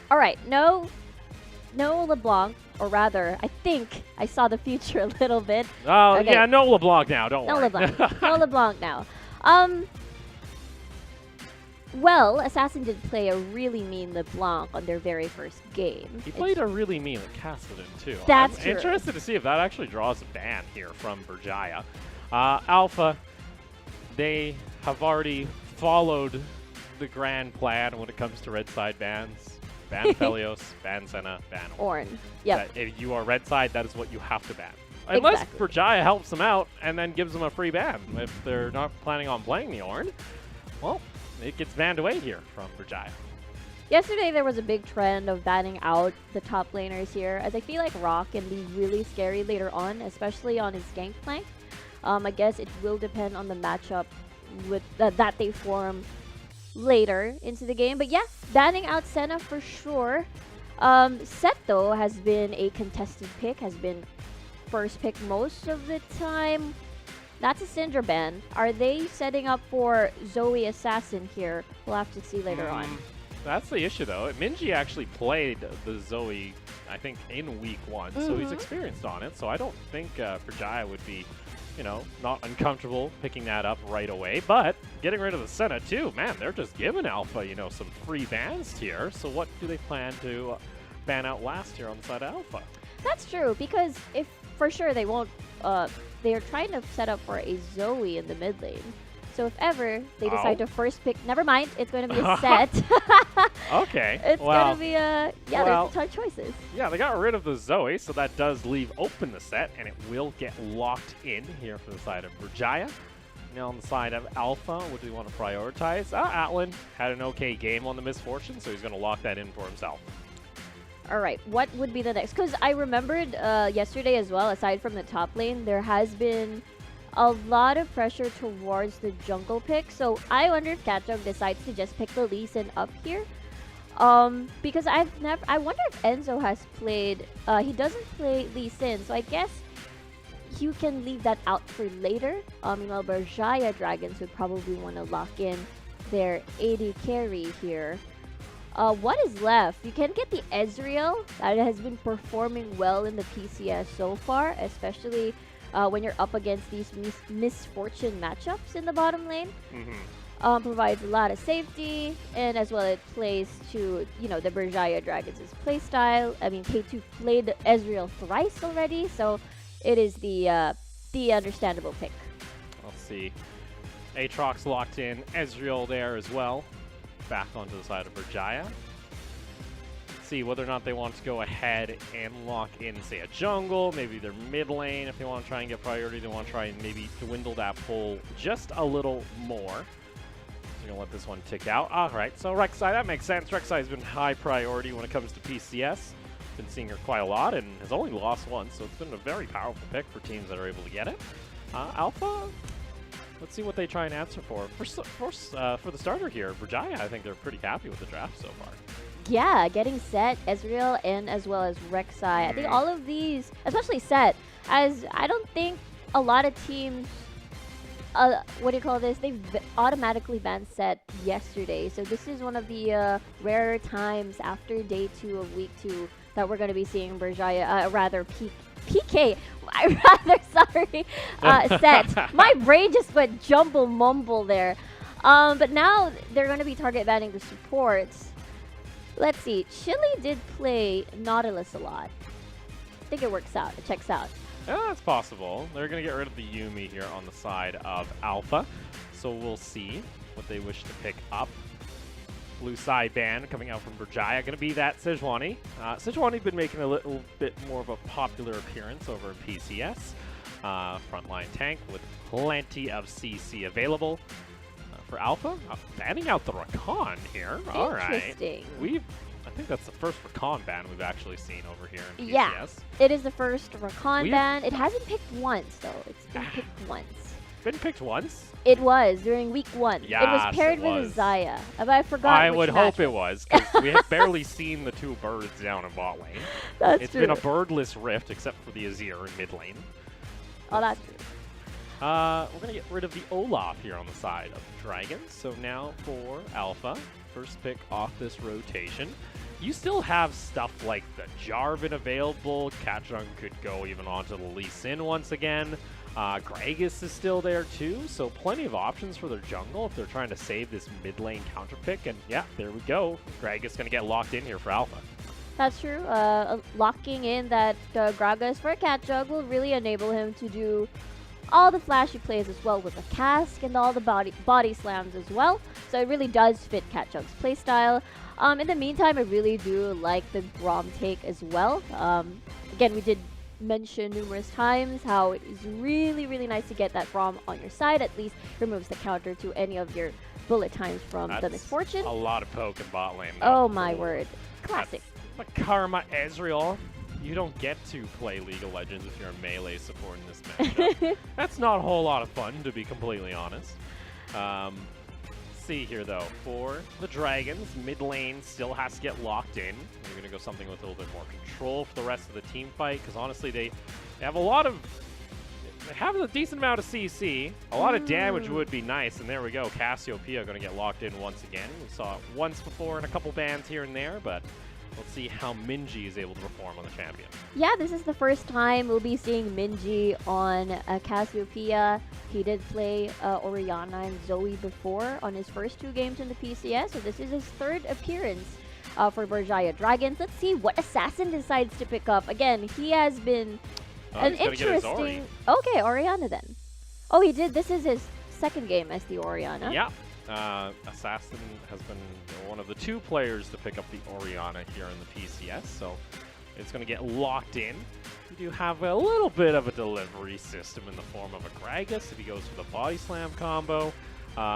All right, no LeBlanc, or rather, I think I saw the future a little bit. Oh, Okay. yeah, no LeBlanc now, don't No worry. LeBlanc. No LeBlanc now. Well, Assassin did play a really mean LeBlanc on their very first game. He played a really mean Castleton, too. That's I'm true. interested to see if that actually draws a ban here from Berjaya. Alpha, they have already followed the grand plan when it comes to red side bans. Ban Felios, ban Senna, ban Ornn. Yep. That if you are red side, that is what you have to ban. Unless Exactly. Berjaya helps them out and then gives them a free ban. If they're not planning on playing the Ornn, well, it gets banned away here from Berjaya. Yesterday there was a big trend of banning out the top laners here, as I feel like Rock can be really scary later on, especially on his gank flank. I guess it will depend on the matchup with that they form later into the game. But yeah, banning out Senna for sure. Set though has been a contested pick, has been first pick most of the time. That's a Syndra ban. Are they setting up for Zoe Assassin here? We'll have to see later on. That's the issue though. Minji actually played the Zoe, I think, in week 1, so he's experienced on it. So I don't think Berjaya would be, you know, not uncomfortable picking that up right away. But getting rid of the Senna too, man, they're just giving Alpha, you know, some free bans here. So what do they plan to ban out last year on the side of Alpha? That's true, because if for sure they won't, they're trying to set up for a Zoe in the mid lane. So if ever they decide to first pick, never mind, it's going to be a set. Okay. It's going to be a, yeah, there's a ton of choices. Yeah, they got rid of the Zoe, so that does leave open the set, and it will get locked in here for the side of Berjaya. Now on the side of Alpha, what do we want to prioritize? Atlan had an okay game on the Misfortune, so he's going to lock that in for himself. All right, what would be the next? Because I remembered yesterday as well, aside from the top lane, there has been a lot of pressure towards the jungle pick. So I wonder if Catjug decides to just pick the Lee Sin up here. Because I wonder if Enzo has played, he doesn't play Lee Sin, so I guess you can leave that out for later. Meanwhile, Berjaya Dragons would probably want to lock in their AD carry here. What is left? You can get the Ezreal that has been performing well in the PCS so far, especially when you're up against these Misfortune matchups in the bottom lane. Provides a lot of safety, and as well it plays to, you know, the Berjaya Dragons' playstyle. I mean, K2 played Ezreal thrice already, so it is the understandable pick. Let's see. Aatrox locked in, Ezreal there as well. Back onto the side of Berjaya. See whether or not they want to go ahead and lock in, say, a jungle, maybe their mid lane. If they want to try and get priority, they want to try and maybe dwindle that pull just a little more. So you're going to let this one tick out. All right, so Rek'Sai, that makes sense. Rek'Sai has been high priority when it comes to PCS. Been seeing her quite a lot and has only lost once, so it's been a very powerful pick for teams that are able to get it. Alpha, let's see what they try and answer for. For the starter here, Berjaya, I think they're pretty happy with the draft so far. Yeah, getting Set, Ezreal, and as well as Rek'Sai. I think all of these, especially Set, as I don't think a lot of teams, what do you call this? They've automatically banned Set yesterday. So this is one of the rarer times after day 2 of week 2 that we're going to be seeing Berjaya, rather PK. Set. My brain just went jumble mumble there. But now they're going to be target banning the supports. Let's see. Chili did play Nautilus a lot. I think it works out. It checks out. Yeah, that's possible. They're going to get rid of the Yuumi here on the side of Alpha. So we'll see what they wish to pick up. Blue side ban coming out from Berjaya. Going to be that Sejuani. Sejuani been making a little bit more of a popular appearance over in PCS. Frontline tank with plenty of CC available. For Alpha, banning out the Rakan here. All right. Interesting. I think that's the first Rakan ban we've actually seen over here in PCS. Yeah, it is the first Rakan ban. It hasn't picked once, though. It's been picked once. Been picked once? It was during week 1. Yes, it was paired with Zaya. But I forgot I which would match. hope it was, because we have barely seen the 2 birds down in bot lane. It's been a birdless rift, except for the Azir in mid lane. Oh, that's true. We're going to get rid of the Olaf here on the side of Dragons. So now for Alpha, first pick off this rotation. you still have stuff like the Jarvan available. Kachung could go even onto the Lee Sin once again. Gragas is still there too, so plenty of options for their jungle if they're trying to save this mid lane counter pick. And yeah, there we go. Gragas going to get locked in here for Alpha. That's true. Locking in that Gragas for Kachug will really enable him to do all the flashy plays as well with the cask and all the body slams as well. So it really does fit Kachug's playstyle. In the meantime, I really do like the Grom take as well. Again, we did mention numerous times how it is really, really nice to get that Grom on your side. At least removes the counter to any of your bullet times from the Misfortune. A lot of poke in bot lane. Oh my word. Classic. But Karma Ezreal, you don't get to play League of Legends if you're a melee support in this matchup. That's not a whole lot of fun, to be completely honest. See here, though, for the Dragons, mid lane still has to get locked in. We're going to go something with a little bit more control for the rest of the team fight, because honestly, they have a decent amount of CC. A lot of damage would be nice, and there we go. Cassiopeia going to get locked in once again. We saw it once before in a couple bans here and there, but let's see how Minji is able to perform on the champion. Yeah, this is the first time we'll be seeing Minji on Cassiopeia. He did play Orianna and Zoe before on his first 2 games in the PCS, so this is his 3rd appearance for Berjaya Dragons. Let's see what Assassin decides to pick up. Again, he has been an interesting... Okay, Orianna then. Oh, he did. This is his 2nd game as the Orianna. Yeah. Assassin has been one of the 2 players to pick up the Orianna here in the PCS, so it's going to get locked in. We do have a little bit of a delivery system in the form of a Gragas if he goes for the body slam combo.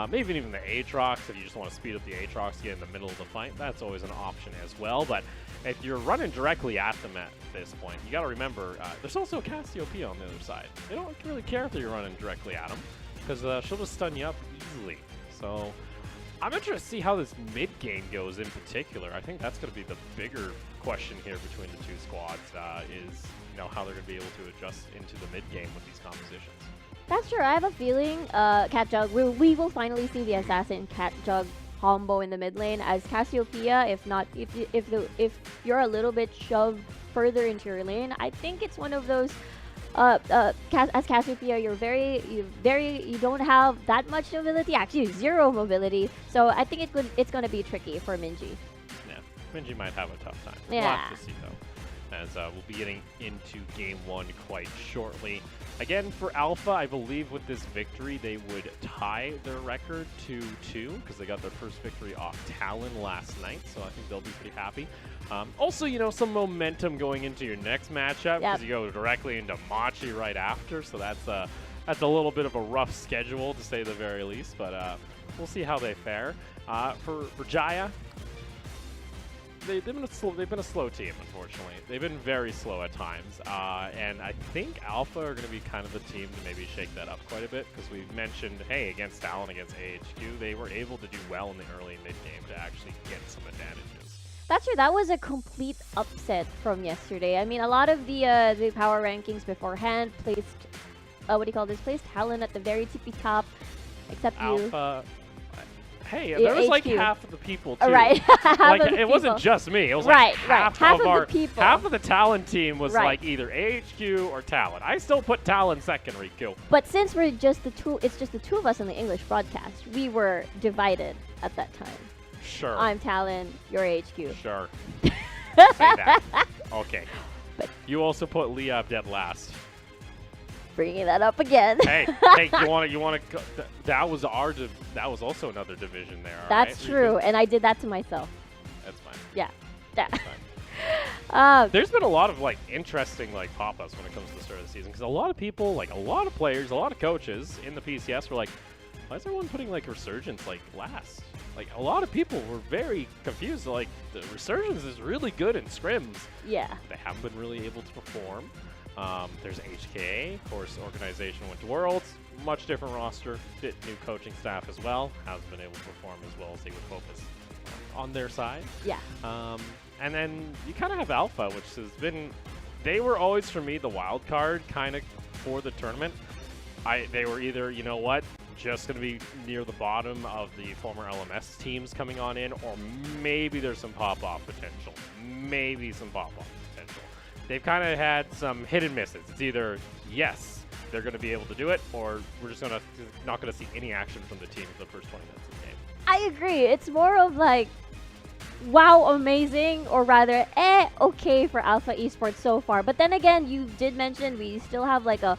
Maybe even the Aatrox if you just want to speed up the Aatrox to get in the middle of the fight. That's always an option as well, but if you're running directly at them at this point, you got to remember there's also a Cassiopeia on the other side. They don't really care if you're running directly at them, because she'll just stun you up easily. So I'm interested to see how this mid game goes in particular. I think that's going to be the bigger question here between the 2 squads, is how they're going to be able to adjust into the mid game with these compositions. That's true. I have a feeling Catjug, we will finally see the Assassin Catjug combo in the mid lane as Cassiopeia. If you're a little bit shoved further into your lane, I think it's one of those. As Cassiopeia, you don't have that much mobility. Actually, 0 mobility. So I think it's going to be tricky for Minji. Yeah, Minji might have a tough time. Yeah. We'll have to see though, as we'll be getting into game 1 quite shortly. Again, for Alpha, I believe with this victory, they would tie their record to 2 because they got their first victory off Talon last night, so I think they'll be pretty happy. Also, some momentum going into your next matchup because you go directly into Machi right after, so that's a little bit of a rough schedule to say the very least, but we'll see how they fare. For Berjaya, they've been a slow team, unfortunately. They've been very slow at times, and I think Alpha are going to be kind of the team to maybe shake that up quite a bit, because we mentioned, hey, against Talon, against AHQ, they were able to do well in the early mid-game to actually get some advantages. That's true. That was a complete upset from yesterday. I mean, a lot of the power rankings beforehand placed, placed Talon at the very tippy top, except Alpha. Hey, there was like half of the people too. Right. Like it wasn't just me. It was like half of the people. Half of the Talon team was like either AHQ or Talon. I still put Talon second, Riku. But since we're just the 2, it's just the 2 of us on the English broadcast. We were divided at that time. Sure. I'm Talon, you're AHQ. Sure. Say that. Okay. But you also put Leah dead last. Bringing that up again. hey, you want to? That was that was also another division there. That's true, and I did that to myself. That's fine. Yeah. That's fine. There's been a lot of interesting pop-ups when it comes to the start of the season, because a lot of people, a lot of players, a lot of coaches in the PCS were like, why is everyone putting Resurgence last? A lot of people were very confused. The Resurgence is really good in scrims. Yeah. They haven't been really able to perform. There's HKA, of course, organization went to Worlds, much different roster, new coaching staff as well, hasn't been able to perform as well as they would focus on their side. Yeah. And then you kind of have Alpha, which has been, they were always for me the wild card kind of for the tournament. They were either, just going to be near the bottom of the former LMS teams coming on in, or maybe there's some pop-off potential. Maybe some pop-off potential. They've kind of had some hit and misses. It's either, yes, they're going to be able to do it, or we're just not going to see any action from the team for the first 20 minutes of the game. I agree. It's more of like, wow, amazing, or rather, okay for Alpha Esports so far. But then again, you did mention we still have like a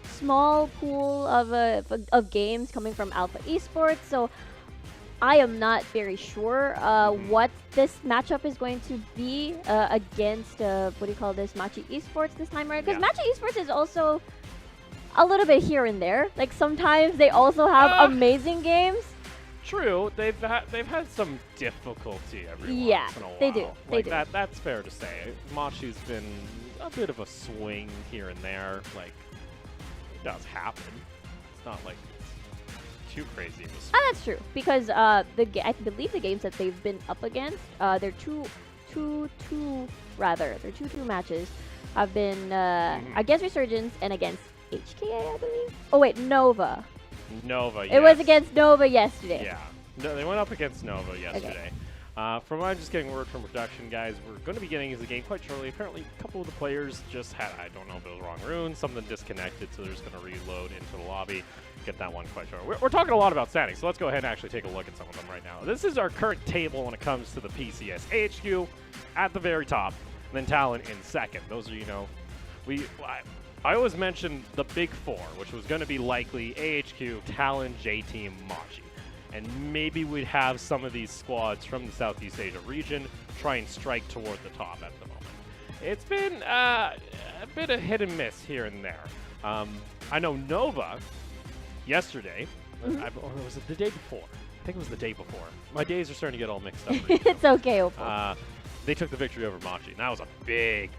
small pool of games coming from Alpha Esports, so I am not very sure what this matchup is going to be against, what do you call this, Machi Esports this time around? Because Machi Esports is also a little bit here and there. Like sometimes they also have amazing games. True, they've had some difficulty every once in a while. They do. They do. That's fair to say. Machi's been a bit of a swing here and there. Like, it does happen. It's not like it's too crazy of a swing. That's true, because I believe the games that they've been up against, their two matches have been against Resurgence and against HKA, I believe. Oh wait, Nova. Nova, yes. It was against Nova yesterday. Yeah. No, they went up against Nova yesterday. Okay. From what I'm just getting word from production, guys, we're going to be getting into the game quite shortly. Apparently, a couple of the players just had, I don't know if it was wrong rune, something disconnected, so they're just going to reload into the lobby. Get that one quite short. We're talking a lot about standings, so let's go ahead and actually take a look at some of them right now. This is our current table when it comes to the PCS. AHQ at the very top, and then Talon in second. Those are, you know, I always mentioned the big four, which was going to be likely AHQ, Talon, J-Team, Machi. And maybe we'd have some of these squads from the Southeast Asia region try and strike toward the top at the moment. It's been a bit of hit and miss here and there. I know Nova yesterday, or was it the day before? I think it was the day before. My days are starting to get all mixed up. It's okay, Opal. They took the victory over Machi, and that was a big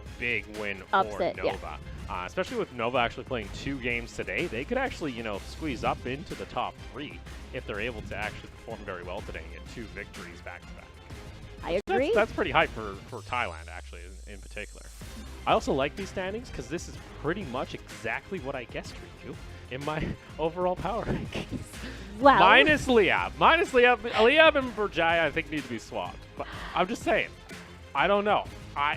win Upset, for Nova. Especially with Nova actually playing 2 games today, they could actually, you know, squeeze up into the top 3 if they're able to actually perform very well today and get 2 victories back to back. I agree. That's pretty high for Thailand, actually, in particular. I also like these standings because this is pretty much exactly what I guessed for you in my overall power rankings. Wow. Minus Liab. Liab and Berjaya, I think, need to be swapped. But I'm just saying. I don't know.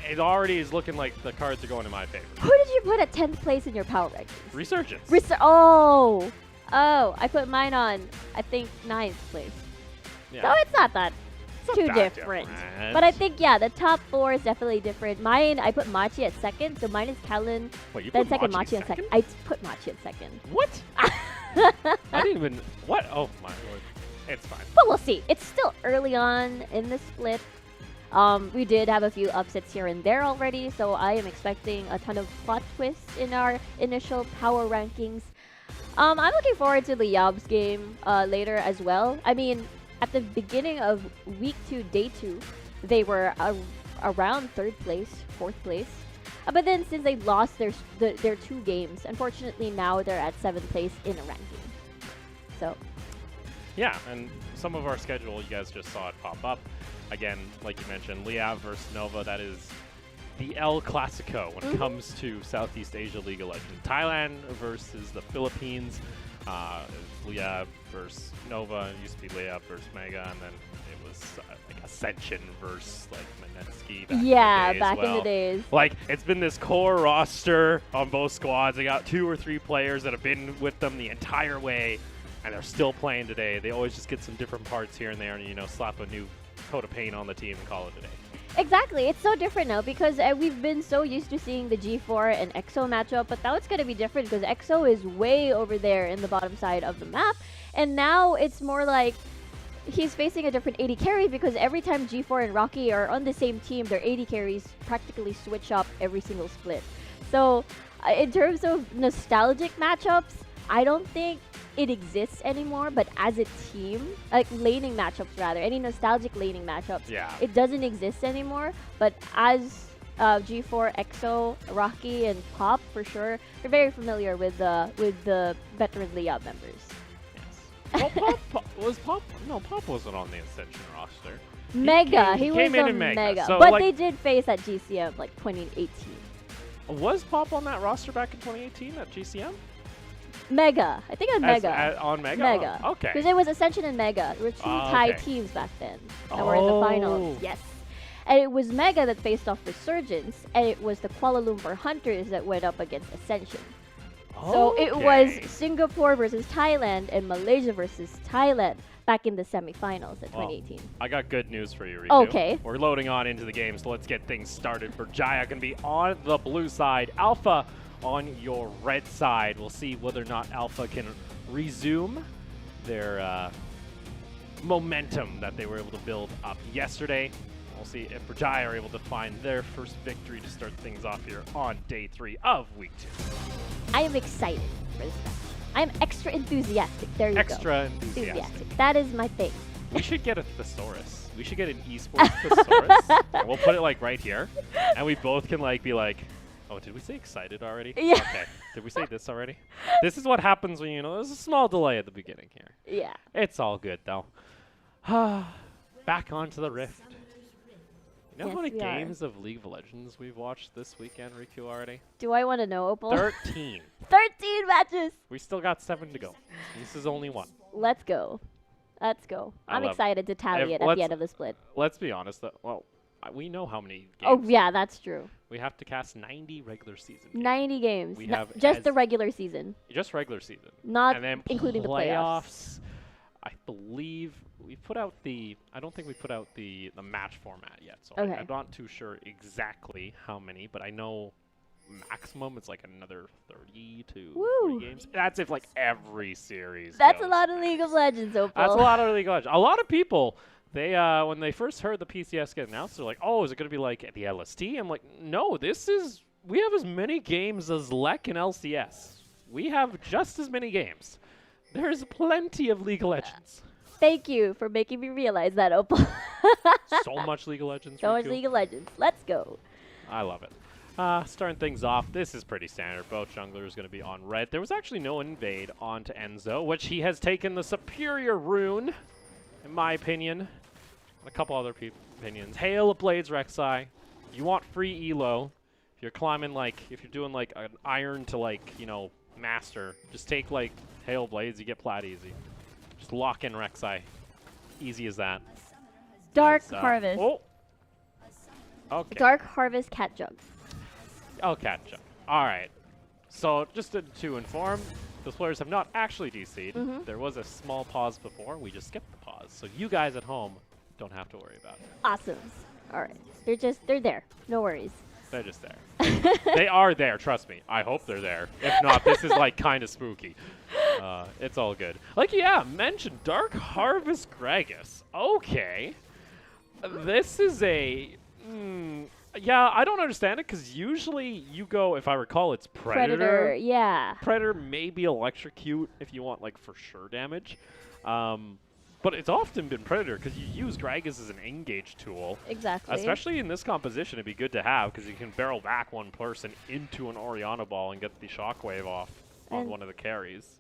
It already is looking like the cards are going in my favor. Who did you put at 10th place in your power rankings? Resurgence. Oh, I put mine on, I think, 9th place. Yeah. So it's not that too different. But I think, the top 4 is definitely different. Mine, I put Machi at 2nd, so mine is Kellen. Wait, you then put second Machi Machi second? I put Machi at 2nd. What? I didn't even... What? Oh, my lord. It's fine. But we'll see. It's still early on in the split. We did have a few upsets here and there already, so I am expecting a ton of plot twists in our initial power rankings. I'm looking forward to Liab's game later as well. I mean, at the beginning of week 2, day 2, they were around 3rd place, 4th place. But then since they lost their 2 games, unfortunately now they're at 7th place in a ranking. So. Yeah, and some of our schedule, you guys just saw it pop up. Again, like you mentioned, Liab versus Nova, that is the El Clasico when it comes to Southeast Asia League of Legends. Thailand versus the Philippines. Liab versus Nova. It used to be Liab versus Mega, and then it was like Ascension versus like Magnetsky back in the days. Like, it's been this core roster on both squads. They got 2 or 3 players that have been with them the entire way, and they're still playing today. They always just get some different parts here and there, and, you know, slap a new coat of paint on the team and call it a day. Exactly. It's so different now because we've been so used to seeing the G4 and EXO matchup, but now it's going to be different because EXO is way over there in the bottom side of the map, and now it's more like he's facing a different AD carry because every time G4 and Rocky are on the same team, their AD carries practically switch up every single split. So in terms of nostalgic matchups, I don't think it exists anymore, but as a team, like laning matchups rather, any nostalgic laning matchups, it doesn't exist anymore. But as G4, EXO, Rocky, and Pop, for sure, they're very familiar with the veteran Liab members. Yes. Well, Pop wasn't on the Ascension roster. Mega, he was on Mega. So but like, they did face at GCM like 2018. Was Pop on that roster back in 2018 at GCM? Mega. I think on Mega. On Mega? Mega. Oh, okay. Because it was Ascension and Mega. There were two Thai okay. teams back then that were in the finals. Yes. And it was Mega that faced off Resurgence, and it was the Kuala Lumpur Hunters that went up against Ascension. So it was Singapore versus Thailand and Malaysia versus Thailand back in the semifinals at 2018. I got good news for you, Riku. Okay. We're loading on into the game, so let's get things started. Berjaya going to be on the blue side. Alpha on your red side. We'll see whether or not Alpha can resume their momentum that they were able to build up yesterday. We'll see if Berjaya are able to find their first victory to start things off here on day 3 of week 2. I am excited for this match. I'm extra enthusiastic. There you go. Extra enthusiastic. That is my thing. We should get a thesaurus. We should get an esports thesaurus. And we'll put it like right here, and we both can like be like, oh, did we say excited already? Yeah. Okay. Did we say this already? This is what happens when, you know, there's a small delay at the beginning here. Yeah. It's all good, though. Back onto the Rift. You know how many games of League of Legends we've watched this weekend, Riku, already? Do I want to know, Opal? 13. 13 matches! We still got 7 to go. This is only 1. Let's go. Let's go. I'm excited to tally it at the end of the split. Let's be honest, though. Well, we know how many games. Oh, yeah, that's true. We have to cast 90 regular season games. 90 games. We have just the regular season. Just regular season. Not and then including the playoffs. I believe we put out the. I don't think we put out the match format yet, so okay. I'm not too sure exactly how many, but I know maximum it's like another 30 to 40 games. That's if like every series. That's goes. A lot of League of Legends, Opal. That's a lot of League of Legends. A lot of people. They when they first heard the PCS get announced, they're like, "Oh, is it going to be like the LST?" I'm like, "No, this is. We have as many games as LEC and LCS. We have just as many games. There's plenty of League of Legends." Thank you for making me realize that, Opal. So much League of Legends. So much League of Legends. Let's go. I love it. Starting things off, this is pretty standard. Both junglers going to be on red. There was actually no invade onto Enzo, which he has taken the superior rune, in my opinion. And a couple other opinions. Hail of Blades, Rek'Sai. You want free elo. If you're climbing, like, if you're doing, like, an iron to, like, you know, master, just take, like, Hail Blades, you get plat easy. Just lock in Rek'Sai. Easy as that. Dark Harvest. Oh. Okay. Dark Harvest Cat Jug. Oh, Cat Jug. All right. So just to inform, the players have not actually DC'd. There was a small pause before. We just skipped the pause. So you guys at home don't have to worry about it. Awesome. All right. They're there. No worries. They're just there. They are there, trust me. I hope they're there. If not, this is like kind of spooky. It's all good. Like, yeah, mentioned Dark Harvest Gragas. Okay. This is a... yeah, I don't understand it because usually you go, if I recall, it's Predator. Yeah. Predator, maybe Electrocute if you want, like, for sure damage. But it's often been Predator because you use Gragas as an engage tool. Exactly. Especially in this composition, it'd be good to have because you can barrel back one person into an Orianna ball and get the shockwave off on one of the carries.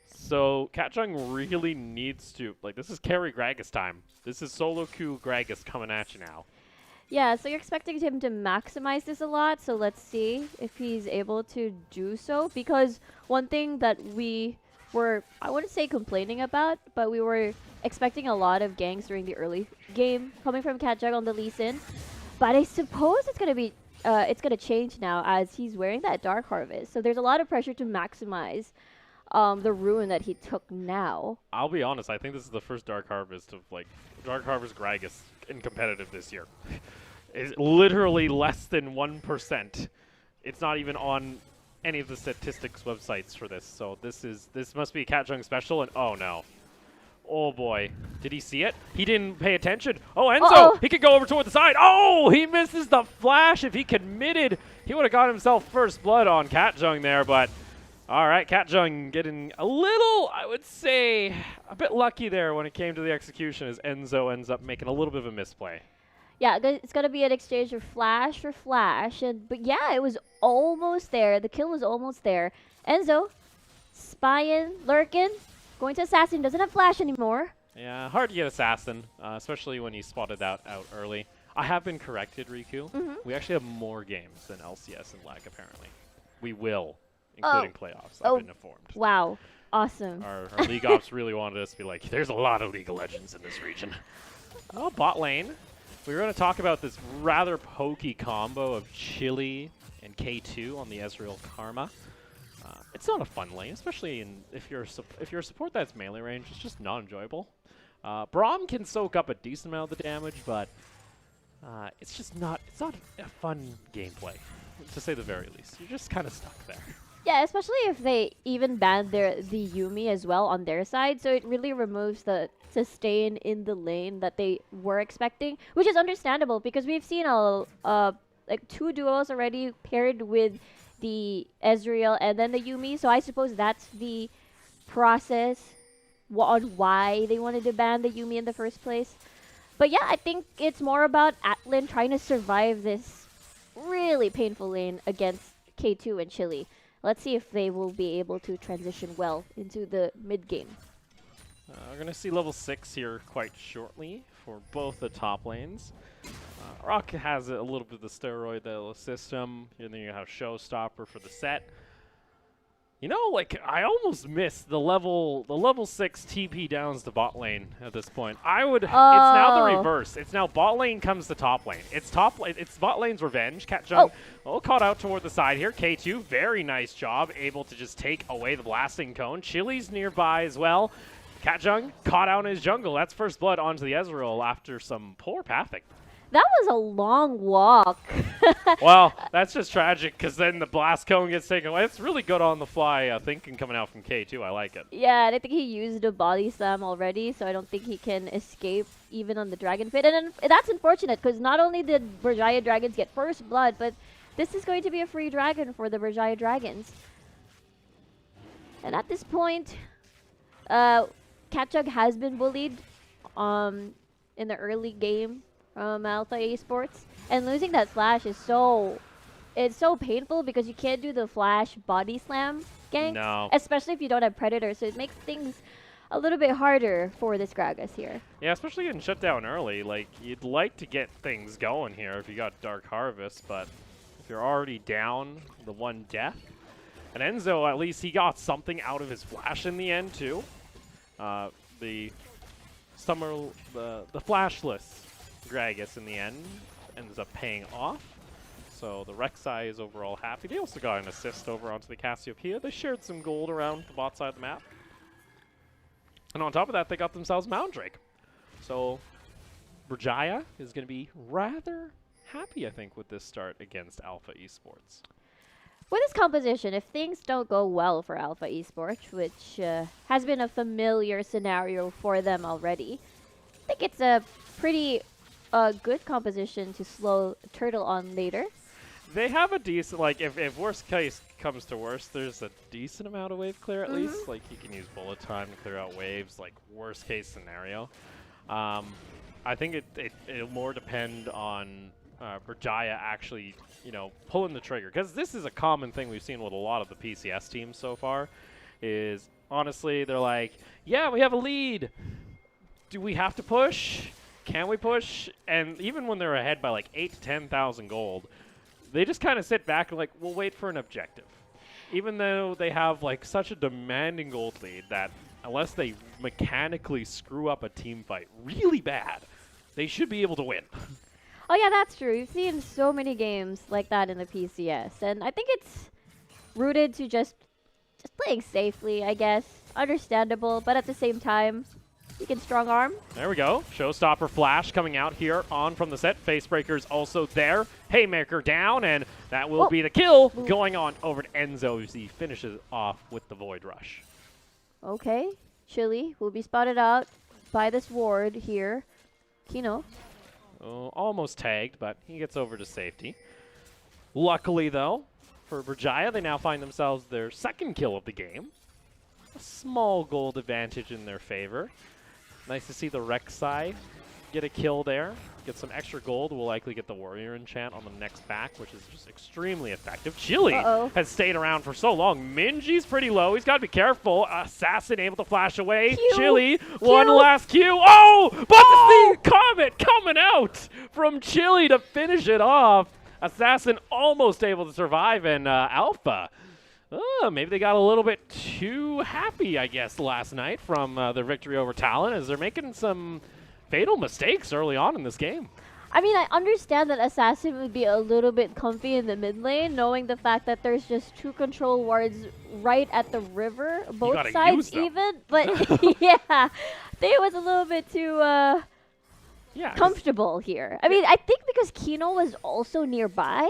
So Catjung really needs to, like, this is carry Gragas time. This is solo queue Gragas coming at you now. Yeah, so you're expecting him to maximize this a lot, so let's see if he's able to do so. Because one thing that we were, I wouldn't say complaining about, but we were expecting a lot of ganks during the early game coming from Catjug on the Lee Sin. But I suppose it's gonna be, it's gonna change now as he's wearing that Dark Harvest. So there's a lot of pressure to maximize the ruin that he took now. I'll be honest, I think this is the first Dark Harvest of, like, Dark Harvest Gragas in competitive this year. It's literally less than 1%. It's not even on any of the statistics websites for this, so this must be a Catjung special, and oh no. Oh boy. Did he see it? He didn't pay attention. Oh, Enzo! He could go over toward the side. Oh! He misses the flash. If he committed, he would have got himself first blood on Catjung there, but alright, Catjung getting a little, I would say, a bit lucky there when it came to the execution as Enzo ends up making a little bit of a misplay. Yeah, it's going to be an exchange of flash for flash. But yeah, it was almost there. The kill was almost there. Enzo, spying, lurking, going to Assassin. Doesn't have flash anymore. Yeah, hard to get Assassin, especially when he spotted out early. I have been corrected, Riku. We actually have more games than LCS and LAC, apparently. We will. including playoffs. I've been informed. Wow. Awesome. Our League Ops really wanted us to be like, there's a lot of League of Legends in this region. Oh, bot lane. We were going to talk about this rather pokey combo of Chili and K2 on the Ezreal Karma. It's not a fun lane, especially if you're a support that's melee range. It's just not enjoyable. Braum can soak up a decent amount of the damage, but it's just not a fun gameplay, to say the very least. You're just kind of stuck there. Yeah, especially if they even banned the Yuumi as well on their side, so it really removes the sustain in the lane that they were expecting, which is understandable because we've seen like 2 duos already paired with the Ezreal and then the Yuumi, so I suppose that's the process on why they wanted to ban the Yuumi in the first place. But yeah, I think it's more about Atlan trying to survive this really painful lane against K2 and Chili. Let's see if they will be able to transition well into the mid game. We're going to see level 6 here quite shortly for both the top lanes. Rock has a little bit of the steroid that'll assist him, and then you have Showstopper for the set. You know, like, I almost missed the level 6 TP downs to bot lane at this point. It's now the reverse. It's now bot lane comes to top lane. It's bot lane's revenge. Cat Jung caught out toward the side here. K2, very nice job, able to just take away the blasting cone. Chili's nearby as well. Cat Jung caught out in his jungle. That's first blood onto the Ezreal after some poor pathing. That was a long walk. Well, that's just tragic because then the blast cone gets taken away. It's really good on the fly thinking coming out from K2. I like it. Yeah, and I think he used a body slam already, so I don't think he can escape even on the Dragon Fit. And that's unfortunate because not only did Berjaya Dragons get first blood, but this is going to be a free dragon for the Berjaya Dragons. And at this point, Catchug has been bullied in the early game from Alpha Esports, and losing that flash is so painful because you can't do the flash body slam gank, especially if you don't have Predator, so it makes things a little bit harder for this Gragas here. Yeah, especially getting shut down early. Like, you'd like to get things going here if you got Dark Harvest, but if you're already down the 1 death, and Enzo, at least he got something out of his flash in the end too. The flashless Gragas in the end ends up paying off. So the Rek'Sai is overall happy. They also got an assist over onto the Cassiopeia. They shared some gold around the bot side of the map. And on top of that, they got themselves Mountain Drake. So Berjaya is going to be rather happy, I think, with this start against Alpha Esports. With this composition, if things don't go well for Alpha Esports, which has been a familiar scenario for them already, I think it's a pretty good composition to slow Turtle on later. They have a decent, like, if worst case comes to worst, there's a decent amount of wave clear at least. Like, you can use bullet time to clear out waves, like, worst case scenario. I think it'll more depend on Berjaya actually, pulling the trigger. Because this is a common thing we've seen with a lot of the PCS teams so far, is, honestly, they're like, yeah, we have a lead. Do we have to push? Can we push? And even when they're ahead by like 8,000 to 10,000 gold, they just kind of sit back and like, we'll wait for an objective. Even though they have like such a demanding gold lead that unless they mechanically screw up a team fight really bad, they should be able to win. Oh yeah, that's true. We've seen so many games like that in the PCS, and I think it's rooted to just playing safely, I guess. Understandable, but at the same time, you can strong arm. There we go. Showstopper flash coming out here on from the set. Facebreaker's also there. Haymaker down, and that will be the kill. Going on over to Enzo as he finishes off with the Void Rush. Okay. Chili will be spotted out by this ward here. Kino. Oh, almost tagged, but he gets over to safety. Luckily, though, for Berjaya, they now find themselves their second kill of the game. A small gold advantage in their favor. Nice to see the Rek'Sai get a kill there. Get some extra gold. We'll likely get the Warrior enchant on the next back, which is just extremely effective. Chili has stayed around for so long. Minji's pretty low. He's got to be careful. Assassin able to flash away. Chili, one last Q. Oh! But the Comet coming out from Chili to finish it off. Assassin almost able to survive, and Alpha Maybe they got a little bit too happy, I guess, last night from their victory over Talon, as they're making some fatal mistakes early on in this game. I mean, I understand that Assassin would be a little bit comfy in the mid lane, knowing the fact that there's just 2 control wards right at the river, both sides even. But yeah, they was a little bit too comfortable here. I mean, I think because Kino was also nearby,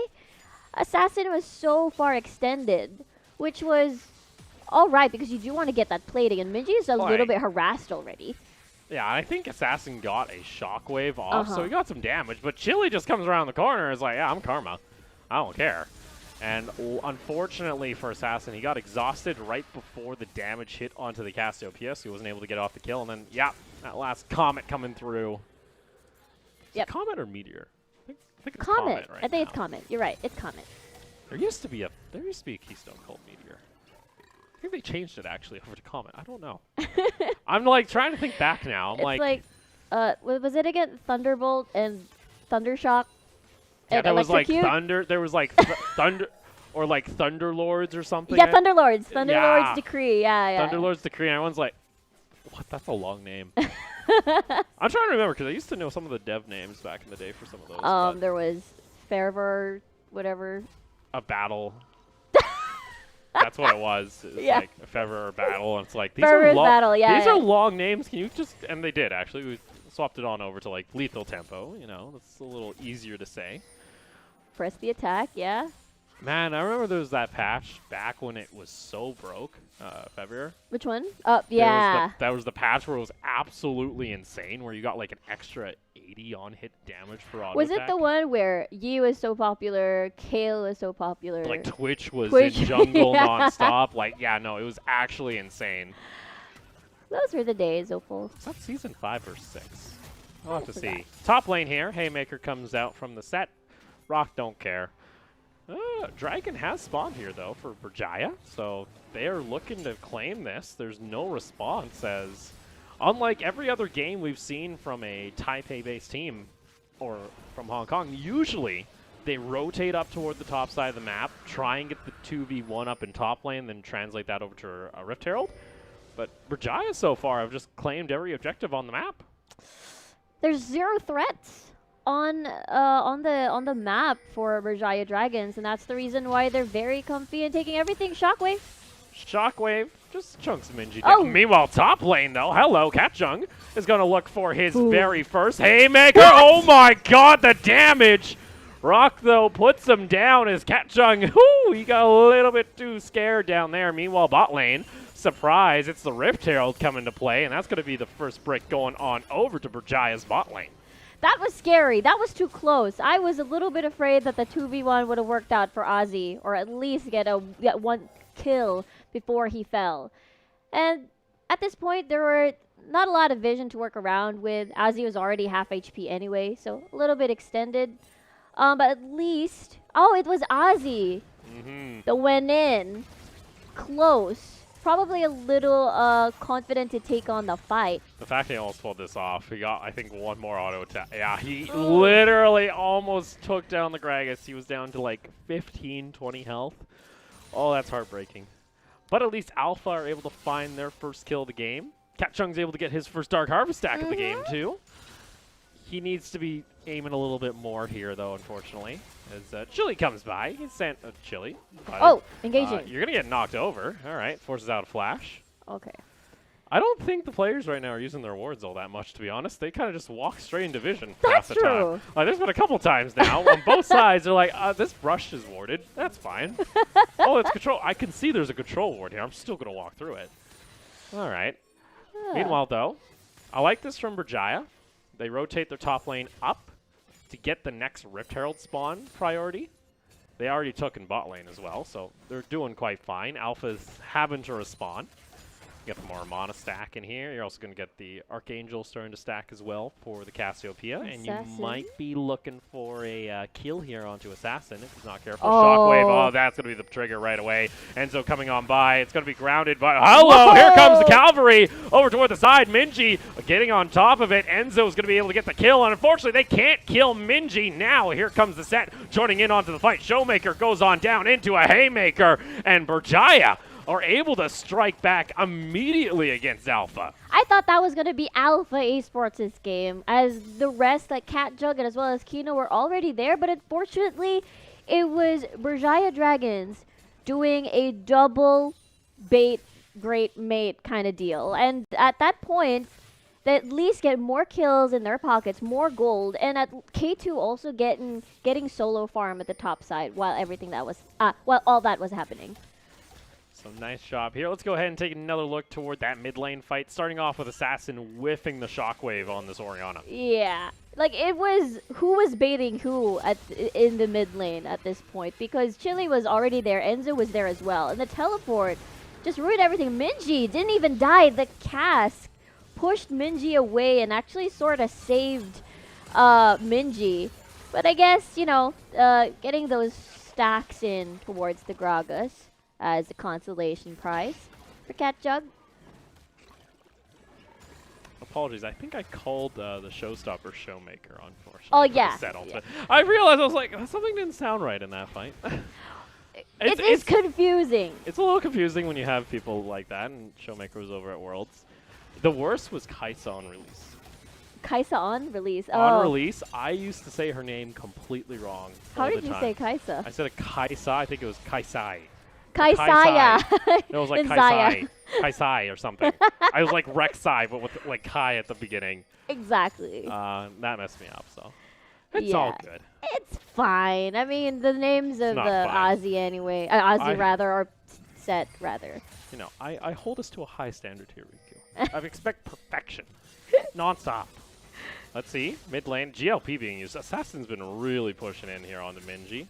Assassin was so far extended, which was all right because you do want to get that plating, and Minji is a little bit harassed already. Yeah, I think Assassin got a shockwave off, so he got some damage. But Chili just comes around the corner and is like, yeah, I'm Karma. I don't care. And unfortunately for Assassin, he got exhausted right before the damage hit onto the Cassiopeia, so he wasn't able to get off the kill. And then, yeah, that last Comet coming through. Is it Comet or Meteor? I think it's Comet right I think now. it's Comet. You're right. It's Comet. There used to be a Keystone called Meteor. I think they changed it actually over to Comet. I don't know. I'm like trying to think back now. I'm like, was it again Thunderbolt and Thundershock? Yeah, and there was like Electrocute? Thunder. There was like Thunder, or like Thunderlords or something. Yeah, Thunderlords. Thunderlords Decree. Yeah. Thunderlords Decree. And everyone's like, what? That's a long name. I'm trying to remember because I used to know some of the dev names back in the day for some of those. There was Fervor, whatever. A battle. That's what it was. It was like a Fervor or battle, and it's like these are long. Battle, yeah. These are long names. Can you just? And they did actually. We swapped it on over to like lethal tempo. You know, that's a little easier to say. Press the attack, yeah. Man, I remember there was that patch back when it was so broke, February. Which one? Oh, yeah. That was the patch where it was absolutely insane, where you got like an extra 80 on hit damage per auto Was attack. it the one where Yi was so popular, Kale was so popular? Like Twitch was in jungle nonstop. Like, yeah, no, it was actually insane. Those were the days, Opal. Is that season 5 or 6? I'll have to see. Top lane here. Haymaker comes out from the set. Rock don't care. Dragon has spawned here, though, for Berjaya, so they are looking to claim this. There's no response, as unlike every other game we've seen from a Taipei-based team, or from Hong Kong, usually they rotate up toward the top side of the map, try and get the 2v1 up in top lane, then translate that over to a Rift Herald. But Berjaya so far have just claimed every objective on the map. There's 0 threats on the map for Berjaya Dragons, and that's the reason why they're very comfy and taking everything Shockwave. Shockwave, just chunks Minji down. Meanwhile, top lane though, hello, Katjung is going to look for his very first Haymaker. What? Oh my god, the damage! Rock though puts him down as Katjung, he got a little bit too scared down there. Meanwhile, bot lane, surprise, it's the Rift Herald coming to play, and that's going to be the first brick going on over to Berjaya's bot lane. That was scary. That was too close. I was a little bit afraid that the 2v1 would have worked out for Ozzy, or at least get one kill before he fell. And at this point, there were not a lot of vision to work around with. Ozzy was already half HP anyway, so a little bit extended. But at least... Oh, it was Ozzy that went in. Close. Probably a little confident to take on the fight. The fact he almost pulled this off, he got, I think, one more auto attack. Yeah, he literally almost took down the Gragas. He was down to like 15, 20 health. Oh, that's heartbreaking. But at least Alpha are able to find their first kill of the game. Katjung's able to get his first Dark Harvest stack of the game, too. He needs to be aiming a little bit more here, though, unfortunately. As Chili comes by. He's sent Chili. Engaging. You're going to get knocked over. All right, forces out a flash. Okay. I don't think the players right now are using their wards all that much, to be honest. They kind of just walk straight into vision half the time. There's been a couple times now on both sides. They're like, this brush is warded. That's fine. Oh, it's control. I can see there's a control ward here. I'm still going to walk through it. All right. Meanwhile, though, I like this from Berjaya. They rotate their top lane up to get the next Rift Herald spawn priority. They already took in bot lane as well, so they're doing quite fine. Alpha's having to respond. Get the Moramana stack in here. You're also going to get the Archangel starting to stack as well for the Cassiopeia. And you might be looking for a kill here onto Assassin if he's not careful. Shockwave. Oh, that's going to be the trigger right away. Enzo coming on by. It's going to be grounded by... Hello! Whoa! Here comes the cavalry over toward the side. Minji getting on top of it. Enzo's going to be able to get the kill. And unfortunately, they can't kill Minji now. Here comes the set joining in onto the fight. Showmaker goes on down into a Haymaker. And Berjaya are able to strike back immediately against Alpha. I thought that was going to be Alpha Esports' game, as the rest, like Cat Jug and as well as Kino, were already there, but unfortunately, it was Berjaya Dragons doing a double bait, great mate kind of deal. And at that point, they at least get more kills in their pockets, more gold, and at K2 also getting solo farm at the top side while everything that was, while all that was happening. So nice job here. Let's go ahead and take another look toward that mid lane fight, starting off with Assassin whiffing the Shockwave on this Orianna. Yeah, like it was who was baiting who in the mid lane at this point, because Chili was already there, Enzo was there as well, and the teleport just ruined everything. Minji didn't even die. The cask pushed Minji away and actually sort of saved Minji. But I guess, you know, getting those stacks in towards the Gragas as a consolation prize for Cat Jug. Apologies, I think I called the Showstopper Showmaker, unfortunately. Oh, yeah. I realized, I was like, something didn't sound right in that fight. It's confusing. It's a little confusing when you have people like that, and Showmaker was over at Worlds. The worst was Kaisa on release. Kaisa on release? Oh. On release, I used to say her name completely wrong. How did you say Kaisa? I said a Kaisa, I think it was Kaisai. Kaisaya. It was like Kaisai. Kaisai or something. I was like Rek'Sai, but with like Kai at the beginning. Exactly. That messed me up, so it's all good. It's fine. I mean, the names of the Aussie anyway, Aussie rather, or set rather. You know, I hold us to a high standard here, Riku. I expect perfection, non-stop. Let's see, mid lane, GLP being used. Assassin's been really pushing in here on the Minji.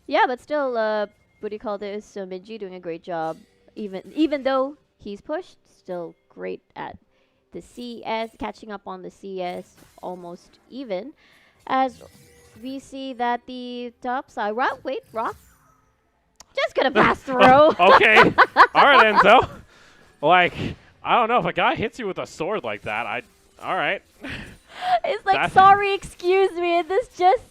Yeah, but still, what do you call this? So Minji doing a great job, even though he's pushed, still great at the CS, catching up on the CS, almost even. As we see that the top side, Rock, just gonna pass through. Okay, all right, Enzo. Like, I don't know, if a guy hits you with a sword like that, all right. It's like, sorry, excuse me, and this just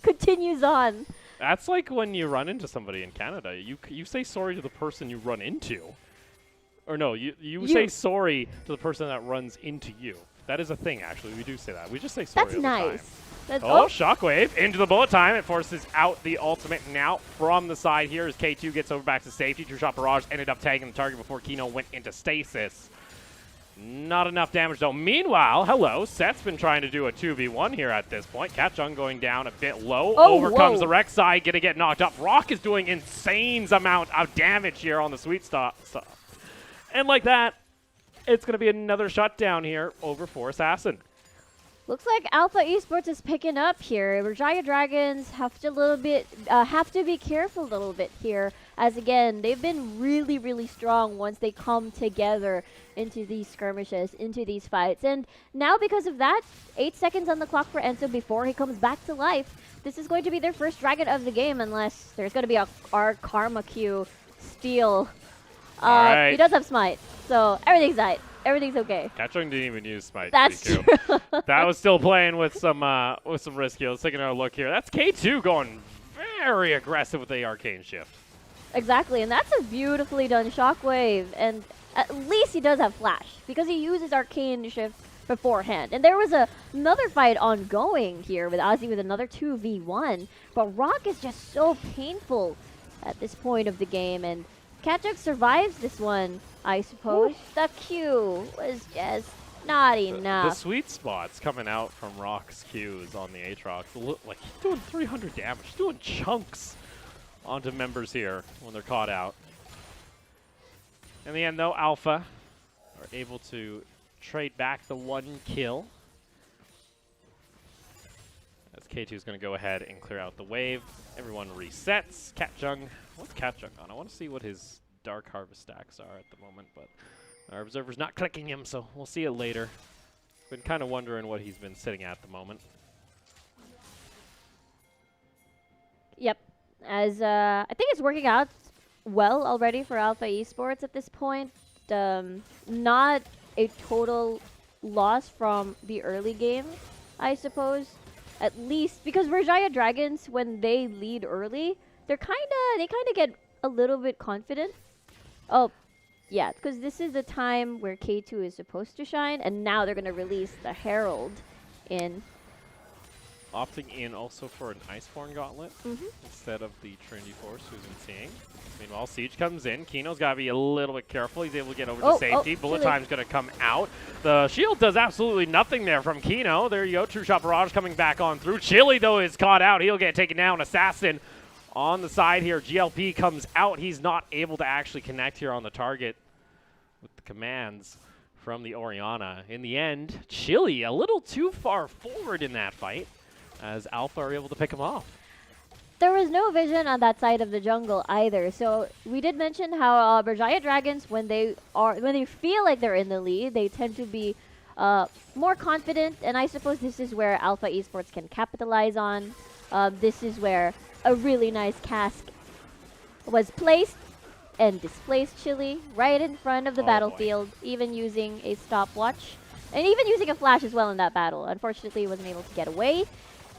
continues on. That's like when you run into somebody in Canada. You say sorry to the person you run into. Or no, you say sorry to the person that runs into you. That is a thing, actually. We do say that. We just say sorry all the time. That's nice. Oh, Shockwave into the bullet time. It forces out the ultimate now from the side here as K2 gets over back to safety. True Shot Barrage ended up tagging the target before Kino went into stasis. Not enough damage, though. Meanwhile, hello, Set's been trying to do a 2v1 here at this point. Catchung going down a bit low. Over comes the Rek'Sai, gonna get knocked up. Rock is doing insane amount of damage here on the sweet stop. And like that, it's gonna be another shutdown here over for Assassin. Looks like Alpha Esports is picking up here. Berjaya Dragons have to be careful a little bit here, as again, they've been really, really strong once they come together into these skirmishes, into these fights. And now because of that, 8 seconds on the clock for Enzo before he comes back to life. This is going to be their first dragon of the game, unless there's going to be our Karma Q steal. Right. He does have Smite, so everything's right. Everything's okay. Catchung didn't even use Smite. That's true. That was still playing with some risk here. Let's take another look here. That's K2 going very aggressive with the Arcane Shift. Exactly, and that's a beautifully done Shockwave, and at least he does have Flash, because he uses Arcane Shift beforehand. And there was another fight ongoing here with Ozzy with another 2v1, but Rock is just so painful at this point of the game, and Catchuk survives this one, I suppose. Ooh. The Q was just not enough. The sweet spots coming out from Rock's Qs on the Aatrox look like he's doing 300 damage. He's doing chunks onto members here when they're caught out. In the end, though, Alpha are able to trade back the 1 kill. As K2 is going to go ahead and clear out the wave. Everyone resets. Catchung. What's Catchung on? I want to see what his Dark Harvest stacks are at the moment, but our observer's not clicking him, so we'll see it later. Been kind of wondering what he's been sitting at the moment. Yep. As I think it's working out well already for Alpha Esports at this point. Not a total loss from the early game, I suppose. At least because Berjaya Dragons, when they lead early, they kind of get a little bit confident. Oh, yeah, because this is the time where K2 is supposed to shine, and now they're gonna release the Herald in. Opting in also for an Iceborne Gauntlet instead of the Trinity Force, who's been seeing. Meanwhile, Siege comes in. Kino's got to be a little bit careful. He's able to get over to safety. Bullet Time's going to come out. The shield does absolutely nothing there from Kino. There you go. True Shot Barrage coming back on through. Chili, though, is caught out. He'll get taken down. Assassin on the side here. GLP comes out. He's not able to actually connect here on the target with the commands from the Orianna. In the end, Chili a little too far forward in that fight, as Alpha are able to pick him off. There was no vision on that side of the jungle either. So we did mention how Berjaya Dragons, when they feel like they're in the lead, they tend to be more confident. And I suppose this is where Alpha Esports can capitalize on. This is where a really nice cask was placed and displaced Chili right in front of the battlefield, even using a stopwatch and even using a flash as well in that battle. Unfortunately, he wasn't able to get away.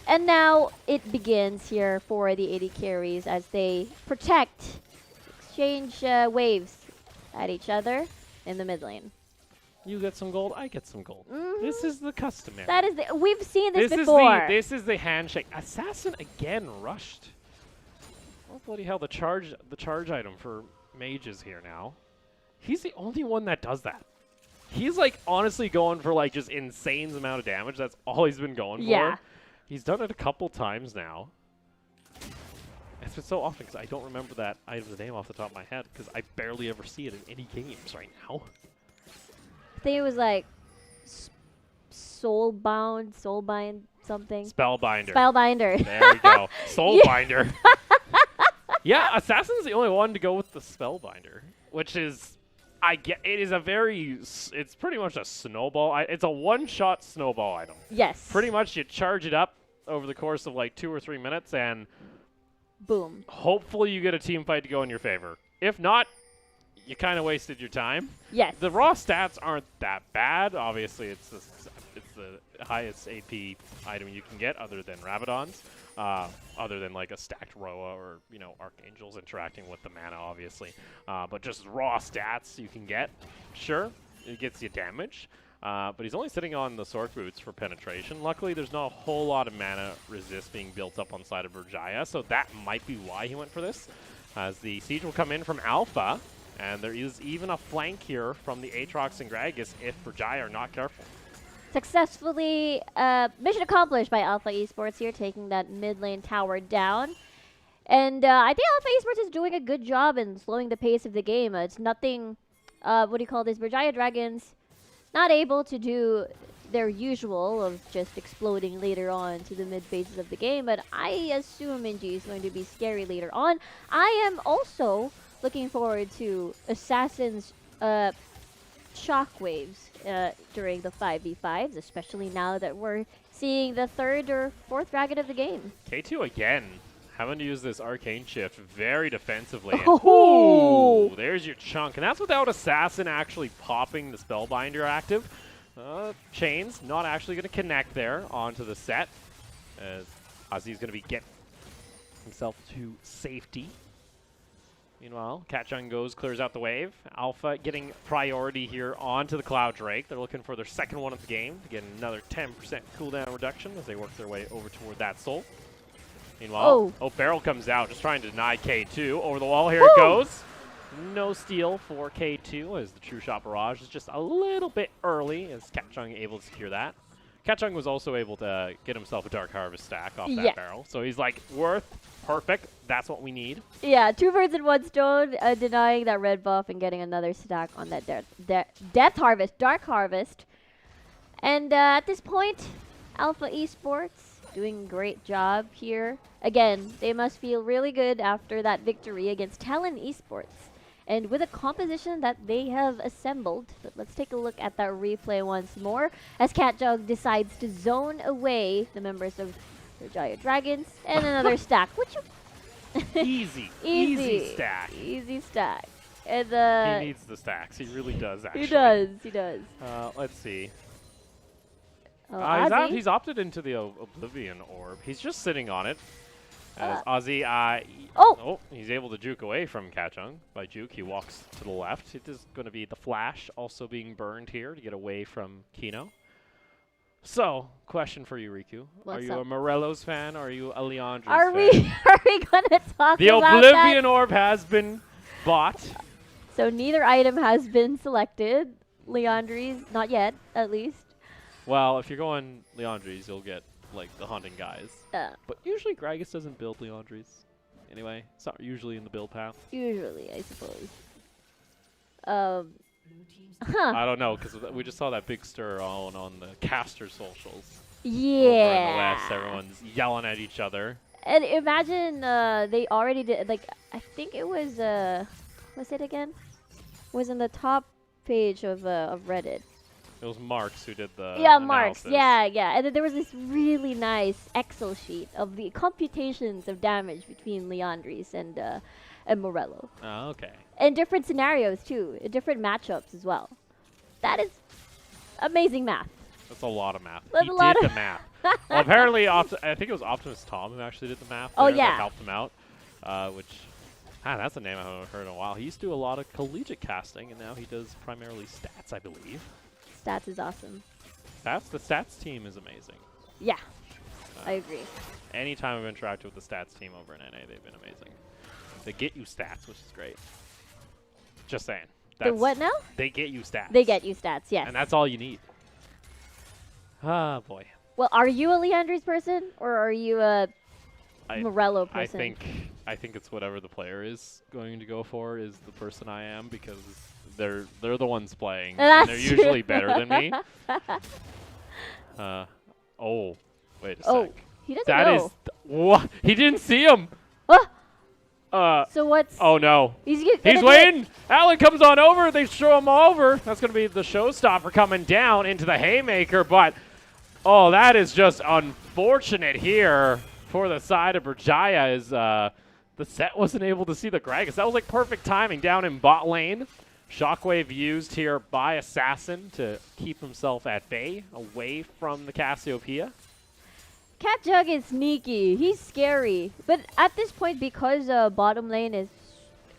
And now it begins here for the AD carries as they exchange waves at each other in the mid lane. You get some gold, I get some gold. This is the customary. That is we've seen this before. This is the handshake. Assassin again rushed. Oh bloody hell! The charge item for mages here now. He's the only one that does that. He's like honestly going for like just insane amount of damage. That's all he's been going for. He's done it a couple times now. It's been so often because I don't remember that item's name off the top of my head because I barely ever see it in any games right now. I think it was like Soulbind something. Spellbinder. Spellbinder. There we go. Soulbinder. Yeah, Assassin's the only one to go with the Spellbinder, which is, it's pretty much a snowball. It's a one-shot snowball item. Yes. Pretty much you charge it up over the course of like 2 or 3 minutes and boom. Hopefully you get a team fight to go in your favor. If not, you kind of wasted your time. Yes. The raw stats aren't that bad. Obviously, it's the highest AP item you can get other than Rabadons. Other than like a stacked Roa or, Archangels interacting with the mana, obviously. But just raw stats you can get. Sure, it gets you damage. But he's only sitting on the Sword Boots for penetration. Luckily, there's not a whole lot of mana resist being built up on the side of Berjaya, so that might be why he went for this. As the Siege will come in from Alpha, and there is even a flank here from the Aatrox and Gragas if Berjaya are not careful. Successfully, mission accomplished by Alpha Esports here, taking that mid lane tower down. And I think Alpha Esports is doing a good job in slowing the pace of the game. It's nothing, Berjaya Dragons not able to do their usual of just exploding later on to the mid phases of the game, but I assume Minji is going to be scary later on. I am also looking forward to Assassin's shockwaves during the 5v5s, especially now that we're seeing the 3rd or 4th dragon of the game. K2 again, having to use this Arcane Shift very defensively. Oh! Ooh, there's your chunk. And that's without Assassin actually popping the Spellbinder active. Chains not actually going to connect there onto the set, as Ozzy's going to be getting himself to safety. Meanwhile, Catchung goes, clears out the wave. Alpha getting priority here onto the Cloud Drake. They're looking for their second one of the game to get another 10% cooldown reduction as they work their way over toward that soul. Meanwhile, Barrel comes out, just trying to deny K2. Over the wall, here it goes. No steal for K2 as the True Shot Barrage is just a little bit early as Catchung able to secure that. Catchung was also able to get himself a Dark Harvest stack off that barrel. So he's like, perfect. That's what we need. Yeah, 2 birds in 1 stone, denying that red buff and getting another stack on that Death Harvest, Dark Harvest. And at this point, Alpha Esports doing a great job here. Again, they must feel really good after that victory against Talon Esports. And with a composition that they have assembled, let's take a look at that replay once more as Catjug decides to zone away the members of Berjaya Dragons and another stack. Which Easy stack. Easy stack. And he needs the stacks. He really does, actually. He does. Let's see. Oh, He's opted into the Oblivion Orb. He's just sitting on it. As Ozzy, he's able to juke away from Kachung. By juke, he walks to the left. It is going to be the Flash also being burned here to get away from Kino. So, question for you, Riku. Are you a Morelos fan or are you a Leandri's fan? Are we going to talk about the Oblivion Orb has been bought. So neither item has been selected. Leandri's, not yet, at least. Well, if you're going Leandri's, you'll get like the hunting guys. But usually Gragas doesn't build Leandri's. Anyway, it's not usually in the build path. Usually, I suppose. I don't know, because we just saw that big stir on the caster socials. Yeah. Over in the West, everyone's yelling at each other. And imagine they already did, like, I think it was, what's it again? Was in the top page of Reddit. It was Marks who did the Marks. analysis. Yeah. And then there was this really nice Excel sheet of the computations of damage between Leandris and Morello. Oh, okay. And different scenarios, too. Different matchups as well. That is amazing math. That's a lot of math. That's he a lot did of the math. Well, apparently, I think it was Optimus Tom who actually did the math. Oh, there yeah. That helped him out. That's a name I haven't heard in a while. He used to do a lot of collegiate casting, and now he does primarily stats, I believe. Stats is awesome. The stats team is amazing. Yeah, I agree. Anytime I've interacted with the stats team over in NA, they've been amazing. They get you stats, which is great. Just saying. The what now? They get you stats. They get you stats, yes. And that's all you need. Ah, boy. Well, are you a Leandri's person, or are you a Morello person? I think it's whatever the player is going to go for is the person I am, because they're the ones playing, and they're usually better than me. Wait a sec. He doesn't know. What? He didn't see him. So what's? Oh no. He's waiting. Alan comes on over. They show him over. That's going to be the showstopper coming down into the haymaker, but that is just unfortunate here for the side of Berjaya. Is the set wasn't able to see the Gragas. That was like perfect timing down in bot lane. Shockwave used here by Assassin to keep himself at bay, away from the Cassiopeia. Catjug is sneaky. He's scary. But at this point, because bottom lane is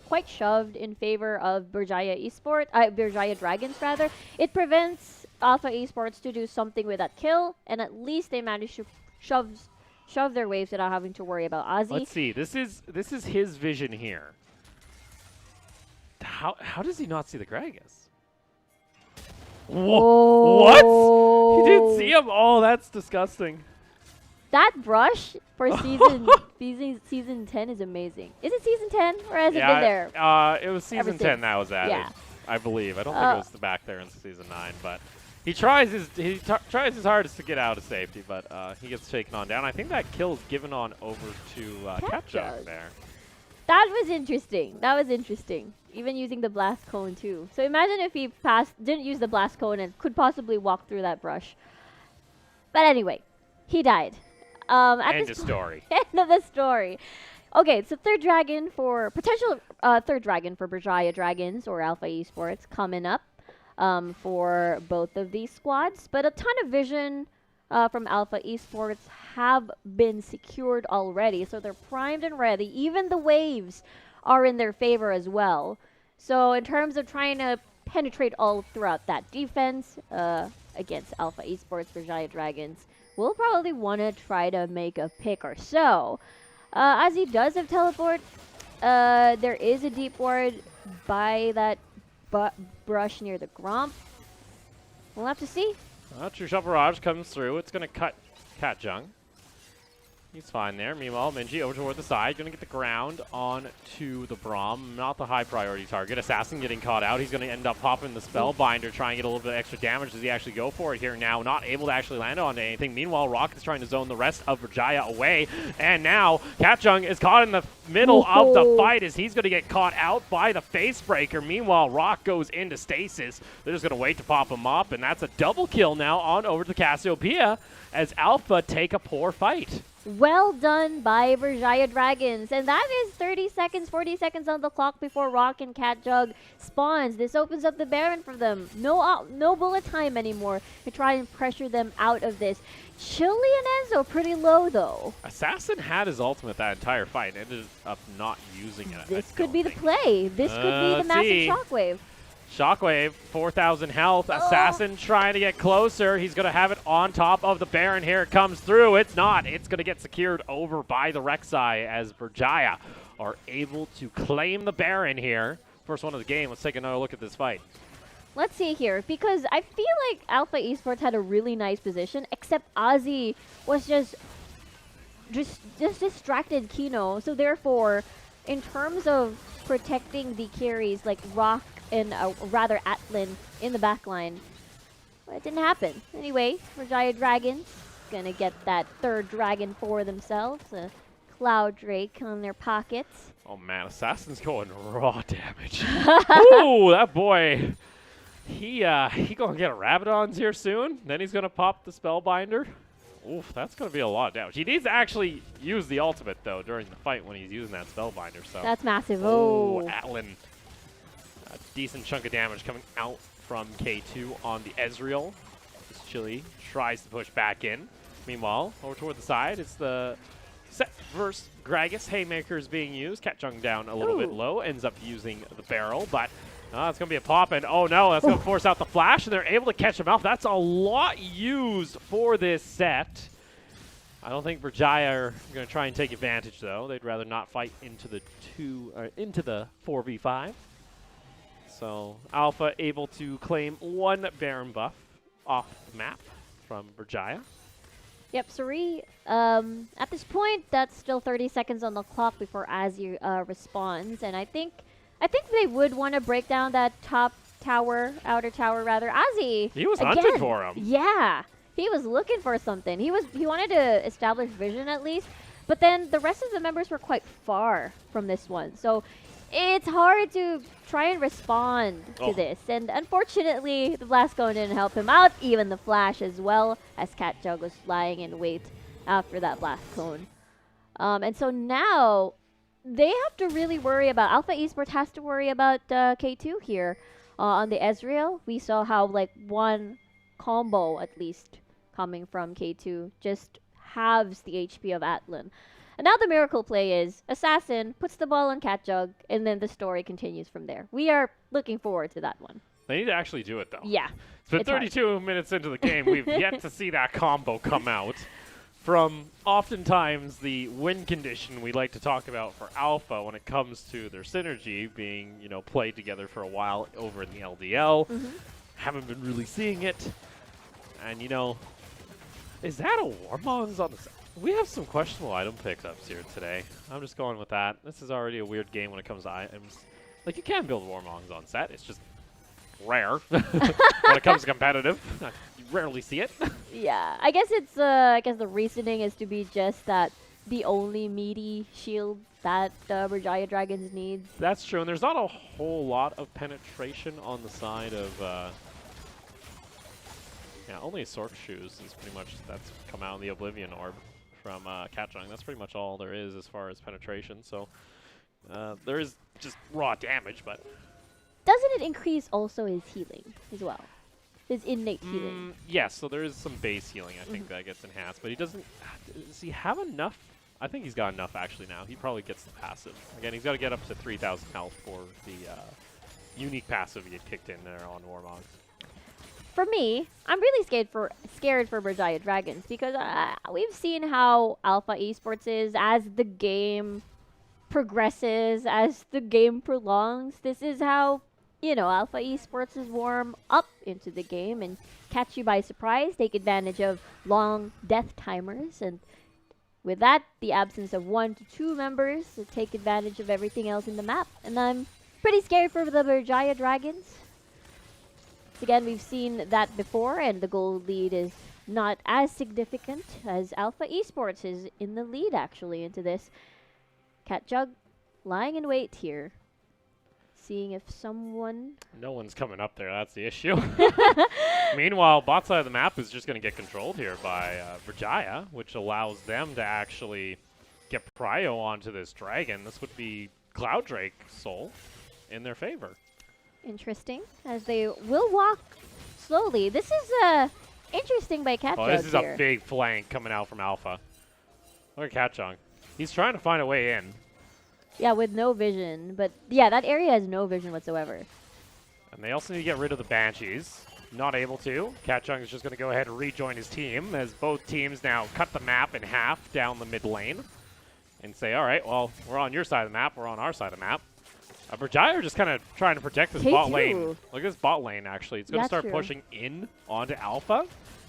quite shoved in favor of Berjaya Berjaya Dragons rather, it prevents Alpha Esports to do something with that kill, and at least they manage to shove their waves without having to worry about Ozzy. Let's see. This is his vision here. How does he not see the Gragas? What? He didn't see him? Oh, that's disgusting. That brush for season 10 is amazing. Is it season 10 or has it been there? It was season 10 that was added, I believe. I don't think it was back there in season 9, but he tries his hardest to get out of safety, but he gets taken on down. I think that kill is given on over to Catjug there. That was interesting. Even using the blast cone too. So imagine if he didn't use the blast cone and could possibly walk through that brush. But anyway, he died. End of story. End of the story. Okay, so potential third dragon for Berjaya Dragons or Alpha Esports coming up for both of these squads. But a ton of vision from Alpha Esports have been secured already, so they're primed and ready. Even the waves are in their favor as well. So in terms of trying to penetrate all throughout that defense against Alpha Esports Berjaya Dragons, we'll probably want to try to make a pick or so. As he does have teleport, there is a deep ward by that brush near the Gromp. We'll have to see. True Shot Barrage comes through. It's going to cut Catjung. He's fine there. Meanwhile, Minji over toward the side, going to get the ground on to the Braum. Not the high priority target. Assassin getting caught out. He's going to end up popping the Spellbinder, trying to get a little bit of extra damage. Does he actually go for it here now? Not able to actually land onto anything. Meanwhile, Rocket's trying to zone the rest of Berjaya away. And now, Katjung is caught in the middle of the fight as he's going to get caught out by the Facebreaker. Meanwhile, Rock goes into stasis. They're just going to wait to pop him up, and that's a double kill now on over to Cassiopeia as Alpha take a poor fight. Well done by Berjaya Dragons. And that is 30 seconds, 40 seconds on the clock before Rock and Catjug spawns. This opens up the Baron for them. No bullet time anymore to try and pressure them out of this. Chili and Enzo pretty low, though. Assassin had his ultimate that entire fight and ended up not using it. This could be the play. This could be the massive shockwave. Shockwave, 4,000 health. Assassin trying to get closer. He's going to have it on top of the Baron. Here it comes through. It's not. It's going to get secured over by the Rek'Sai as Berjaya are able to claim the Baron here. First one of the game. Let's take another look at this fight. Let's see here, because I feel like Alpha Esports had a really nice position, except Ozzy was just distracted Kino. So therefore, in terms of protecting the carries like Rock and rather Atlan in the back line, well, it didn't happen. Anyway, Berjaya Dragons gonna get that third dragon for themselves. A Cloud Drake on their pockets. Oh man, Assassin's going raw damage. Ooh, that boy. He gonna get a Rabadon's here soon. Then he's gonna pop the Spellbinder. Oof, that's gonna be a lot of damage. He needs to actually use the ultimate though during the fight when he's using that Spellbinder. So that's massive. Oh, Atlan. A decent chunk of damage coming out from K2 on the Ezreal. As Chili tries to push back in. Meanwhile, over toward the side, it's the Set versus Gragas. Haymaker is being used. Katjung down a little bit low. Ends up using the barrel, but it's going to be a pop, and oh no, that's going to force out the flash, and they're able to catch him out. That's a lot used for this set. I don't think Berjaya are going to try and take advantage, though. They'd rather not fight into the 4v5. So Alpha able to claim one Baron buff off the map from Berjaya. Yep, Suri, at this point, that's still 30 seconds on the clock before Azir responds, and I think they would want to break down that top tower, outer tower rather. Azir, he was hunting for him. Yeah, he was looking for something. He wanted to establish vision at least, but then the rest of the members were quite far from this one, so it's hard to try and respond to this. And unfortunately, the Blast Cone didn't help him out, even the Flash as well, as Catjug was lying in wait after that Blast Cone. And so now, they have to really worry about, Alpha Esports has to worry about K2 here. On the Ezreal, we saw how like one combo, at least, coming from K2 just halves the HP of Atlan. And now the miracle play is Assassin puts the ball on Catjug, and then the story continues from there. We are looking forward to that one. They need to actually do it, though. Yeah. It's been 32 minutes into the game. We've yet to see that combo come out. From oftentimes the win condition we like to talk about for Alpha when it comes to their synergy being, played together for a while over in the LDL. Haven't been really seeing it. And, is that a Warmongs on the side? We have some questionable item pickups here today. I'm just going with that. This is already a weird game when it comes to items. Like, you can build Warmongs on set. It's just rare when it comes to competitive. You rarely see it. Yeah, I guess it's, the reasoning is to be just that the only meaty shield that Berjaya Dragons needs. That's true, and there's not a whole lot of penetration on the side of, only Sork Shoes is pretty much, that's come out in the Oblivion Orb from Katjung. That's pretty much all there is as far as penetration. So there is just raw damage, but doesn't it increase also his healing as well? His innate healing. Yes, so there is some base healing, I think, that gets enhanced. But he doesn't, does he have enough? I think he's got enough actually now. He probably gets the passive. Again, he's got to get up to 3,000 health for the unique passive he had kicked in there on Warmongs. For me, I'm really scared for Berjaya Dragons because we've seen how Alpha Esports is as the game progresses, as the game prolongs. This is how, Alpha Esports is warm up into the game and catch you by surprise, take advantage of long death timers, and with that, the absence of 1 to 2 members to take advantage of everything else in the map. And I'm pretty scared for the Berjaya Dragons. Again, we've seen that before, and the goal lead is not as significant as Alpha Esports is in the lead, actually, into this. Catjug lying in wait here, seeing if someone... No one's coming up there, that's the issue. Meanwhile, bot side of the map is just going to get controlled here by Berjaya, which allows them to actually get prio onto this dragon. This would be Cloud Drake Soul in their favor. Interesting, as they will walk slowly. This is interesting by Catjug this is here. a big flank coming out from Alpha. Look at Catjug. He's trying to find a way in. Yeah, with no vision. But yeah, that area has no vision whatsoever. And they also need to get rid of the Banshees. Not able to. Catjug is just going to go ahead and rejoin his team as both teams now cut the map in half down the mid lane and say, all right, well, we're on your side of the map, we're on our side of the map. Berjaya are just kind of trying to protect this bot lane. Look at this bot lane, actually. It's going to start pushing in onto Alpha.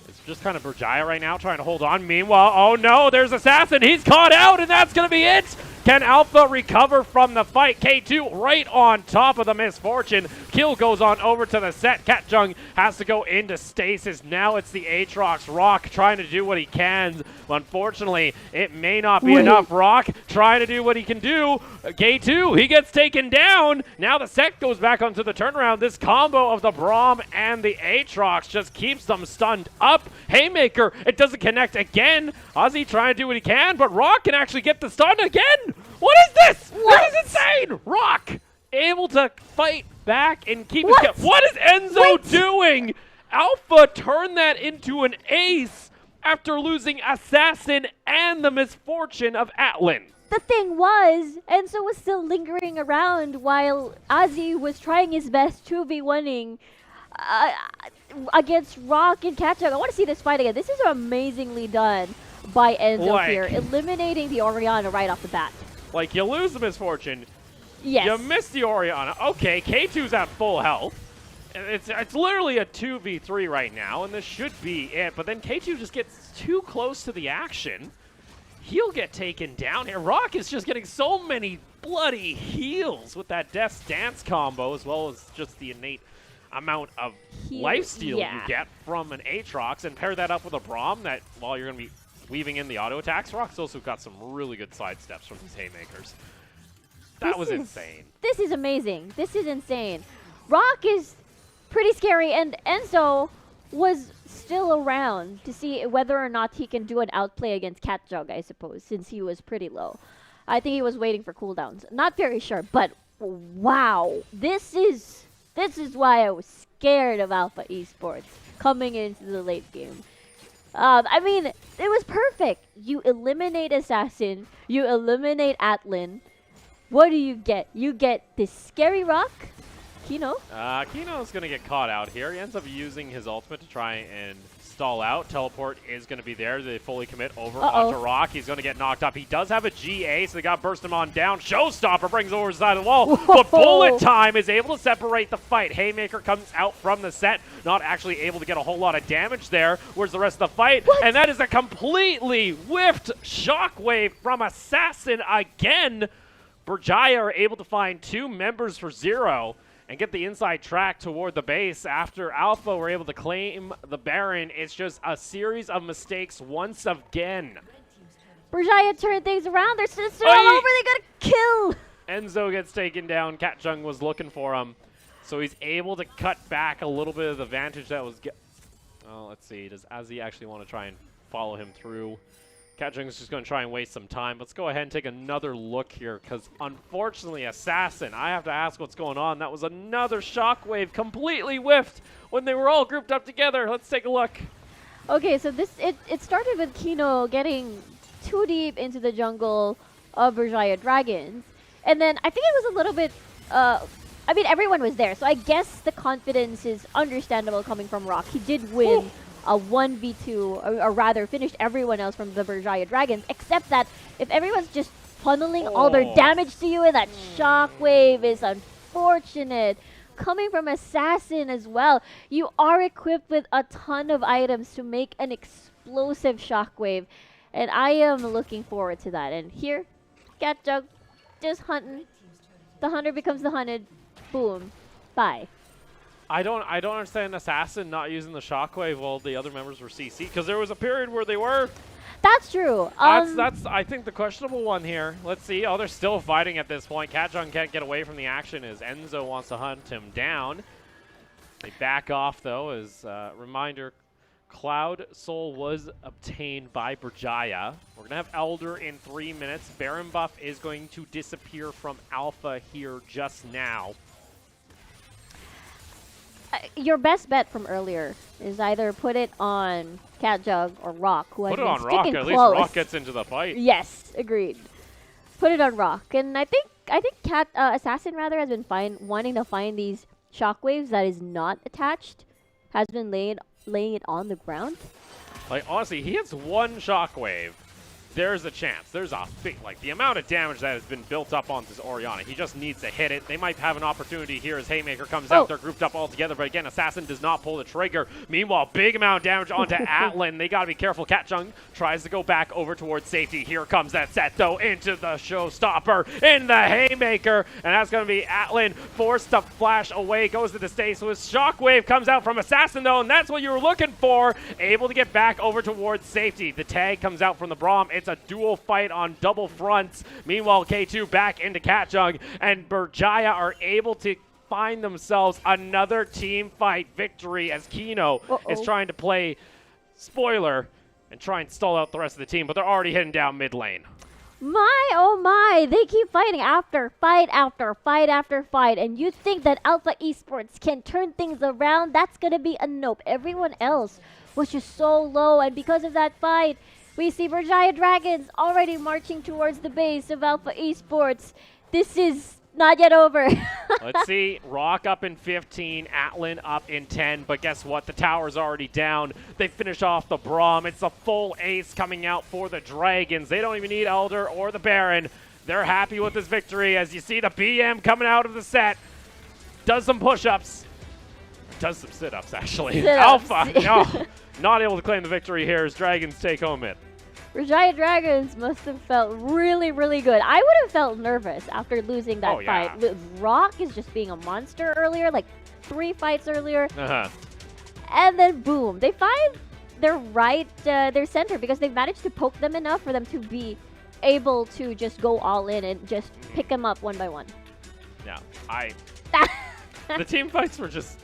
It's just kind of Berjaya right now trying to hold on. Meanwhile, oh no, there's Assassin. He's caught out, and that's going to be it. Can Alpha recover from the fight? K2 right on top of the misfortune. Kill goes on over to the set. Catjug has to go into stasis. Now it's the Aatrox. Rock trying to do what he can. Unfortunately, it may not be enough. Rock trying to do what he can do. K2, he gets taken down. Now the set goes back onto the turnaround. This combo of the Braum and the Aatrox just keeps them stunned up. Haymaker, it doesn't connect again. Ozzy trying to do what he can, but Rock can actually get the stun again. What is this? What? This is insane. Rock able to fight back and keep it. What is Enzo doing? Alpha turned that into an ace after losing Assassin and the misfortune of Atlan. The thing was, Enzo was still lingering around while Ozzy was trying his best 2v1ing against Rock and Catjug. I want to see this fight again. This is amazingly done by Enzo here, eliminating the Orianna right off the bat. Like, you lose the misfortune. Yes. You miss the Orianna. Okay, K2's at full health. It's literally a 2v3 right now, and this should be it. But then K2 just gets too close to the action. He'll get taken down here. Rock is just getting so many bloody heals with that Death's Dance combo, as well as just the innate amount of lifesteal you get from an Aatrox, and pair that up with a Braum that, while you're going to be weaving in the auto attacks, Rock's also got some really good sidesteps from these haymakers. That was insane. This is amazing. This is insane. Rock is pretty scary, and Enzo was still around to see whether or not he can do an outplay against Catjug, I suppose, since he was pretty low. I think he was waiting for cooldowns. Not very sure, but wow. This is why I was scared of Alpha Esports coming into the late game. I mean, it was perfect. You eliminate Assassin, you eliminate Atlan. What do you get? You get this scary Rock, Kino. Kino's going to get caught out here. He ends up using his ultimate to try and stall out. Teleport is going to be there. They fully commit over onto Rock. He's going to get knocked up. He does have a GA, so they got to burst him on down. Showstopper brings over the side of the wall, but Bullet Time is able to separate the fight. Haymaker comes out from the set, not actually able to get a whole lot of damage there. Where's the rest of the fight? And that is a completely whiffed Shockwave from Assassin again. Berjaya are able to find 2 members for 0 and get the inside track toward the base. After Alpha were able to claim the Baron, it's just a series of mistakes once again. Berjaya turned things around. They're still all over. They got a kill. Enzo gets taken down. Catjug was looking for him. So he's able to cut back a little bit of the advantage that was... Oh, let's see. Does Azzy actually want to try and follow him through? Catjug is just going to try and waste some time. Let's go ahead and take another look here, because unfortunately, Assassin, I have to ask what's going on. That was another Shockwave completely whiffed when they were all grouped up together. Let's take a look. Okay, so it started with Kino getting too deep into the jungle of Berjaya Dragons. And then I think it was a little bit, I mean, everyone was there, so I guess the confidence is understandable coming from Rock. He did win a 1v2, or rather finished everyone else from the Berjaya Dragons, except that if everyone's just funneling all their damage to you, and that Shockwave is unfortunate. Coming from Assassin as well, you are equipped with a ton of items to make an explosive Shockwave. And I am looking forward to that. And here, Cat Jug just hunting. The hunter becomes the hunted. Boom. Bye. I don't understand Assassin not using the shockwave while the other members were CC, because there was a period where they were. That's true. That's I think the questionable one here. Let's see. Oh, they're still fighting at this point. Catjung can't get away from the action as Enzo wants to hunt him down. They back off though. As reminder, Cloud Soul was obtained by Berjaya. We're gonna have Elder in 3 minutes. Baron buff is going to disappear from Alpha here just now. Your best bet from earlier is either put it on Cat Jug or Rock, who has Put it been on Rock. sticking At least close. Rock gets into the fight. Yes, agreed. Put it on Rock, and I think Cat Assassin rather has been wanting to find these shockwaves that is not attached, has been laying it on the ground. Like honestly, he hits one shockwave. There's a chance. There's a big, like, the amount of damage that has been built up on this Orianna. He just needs to hit it. They might have an opportunity here as Haymaker comes out. They're grouped up all together, but again, Assassin does not pull the trigger. Meanwhile, big amount of damage onto Atlan. They got to be careful. Catjung tries to go back over towards safety. Here comes that set, though, into the showstopper in the Haymaker, and that's going to be Atlan forced to flash away. Goes to the stage, so his Shockwave comes out from Assassin, though, and that's what you were looking for. Able to get back over towards safety. The tag comes out from the Braum. It's a dual fight on double fronts. Meanwhile, K2 back into Catjung, and Berjaya are able to find themselves another team fight victory as Kino is trying to play spoiler and try and stall out the rest of the team, but they're already heading down mid lane. My, oh my, they keep fighting after fight after fight after fight, and you think that Alpha Esports can turn things around? That's gonna be a nope. Everyone else was just so low, and because of that fight, we see Berjaya Dragons already marching towards the base of Alpha Esports. This is not yet over. Let's see. Rock up in 15, Atlan up in 10, but guess what? The tower's already down. They finish off the Braum. It's a full ace coming out for the Dragons. They don't even need Elder or the Baron. They're happy with this victory as you see the BM coming out of the set. Does some push-ups. Does some sit-ups, actually. Alpha, no, not able to claim the victory here as Dragons take home it. Berjaya Dragons must have felt really, really good. I would have felt nervous after losing that fight. Rock is just being a monster earlier, like 3 fights earlier. And then boom, they find their center because they've managed to poke them enough for them to be able to just go all in and just pick them up one by one. Yeah, the team fights were just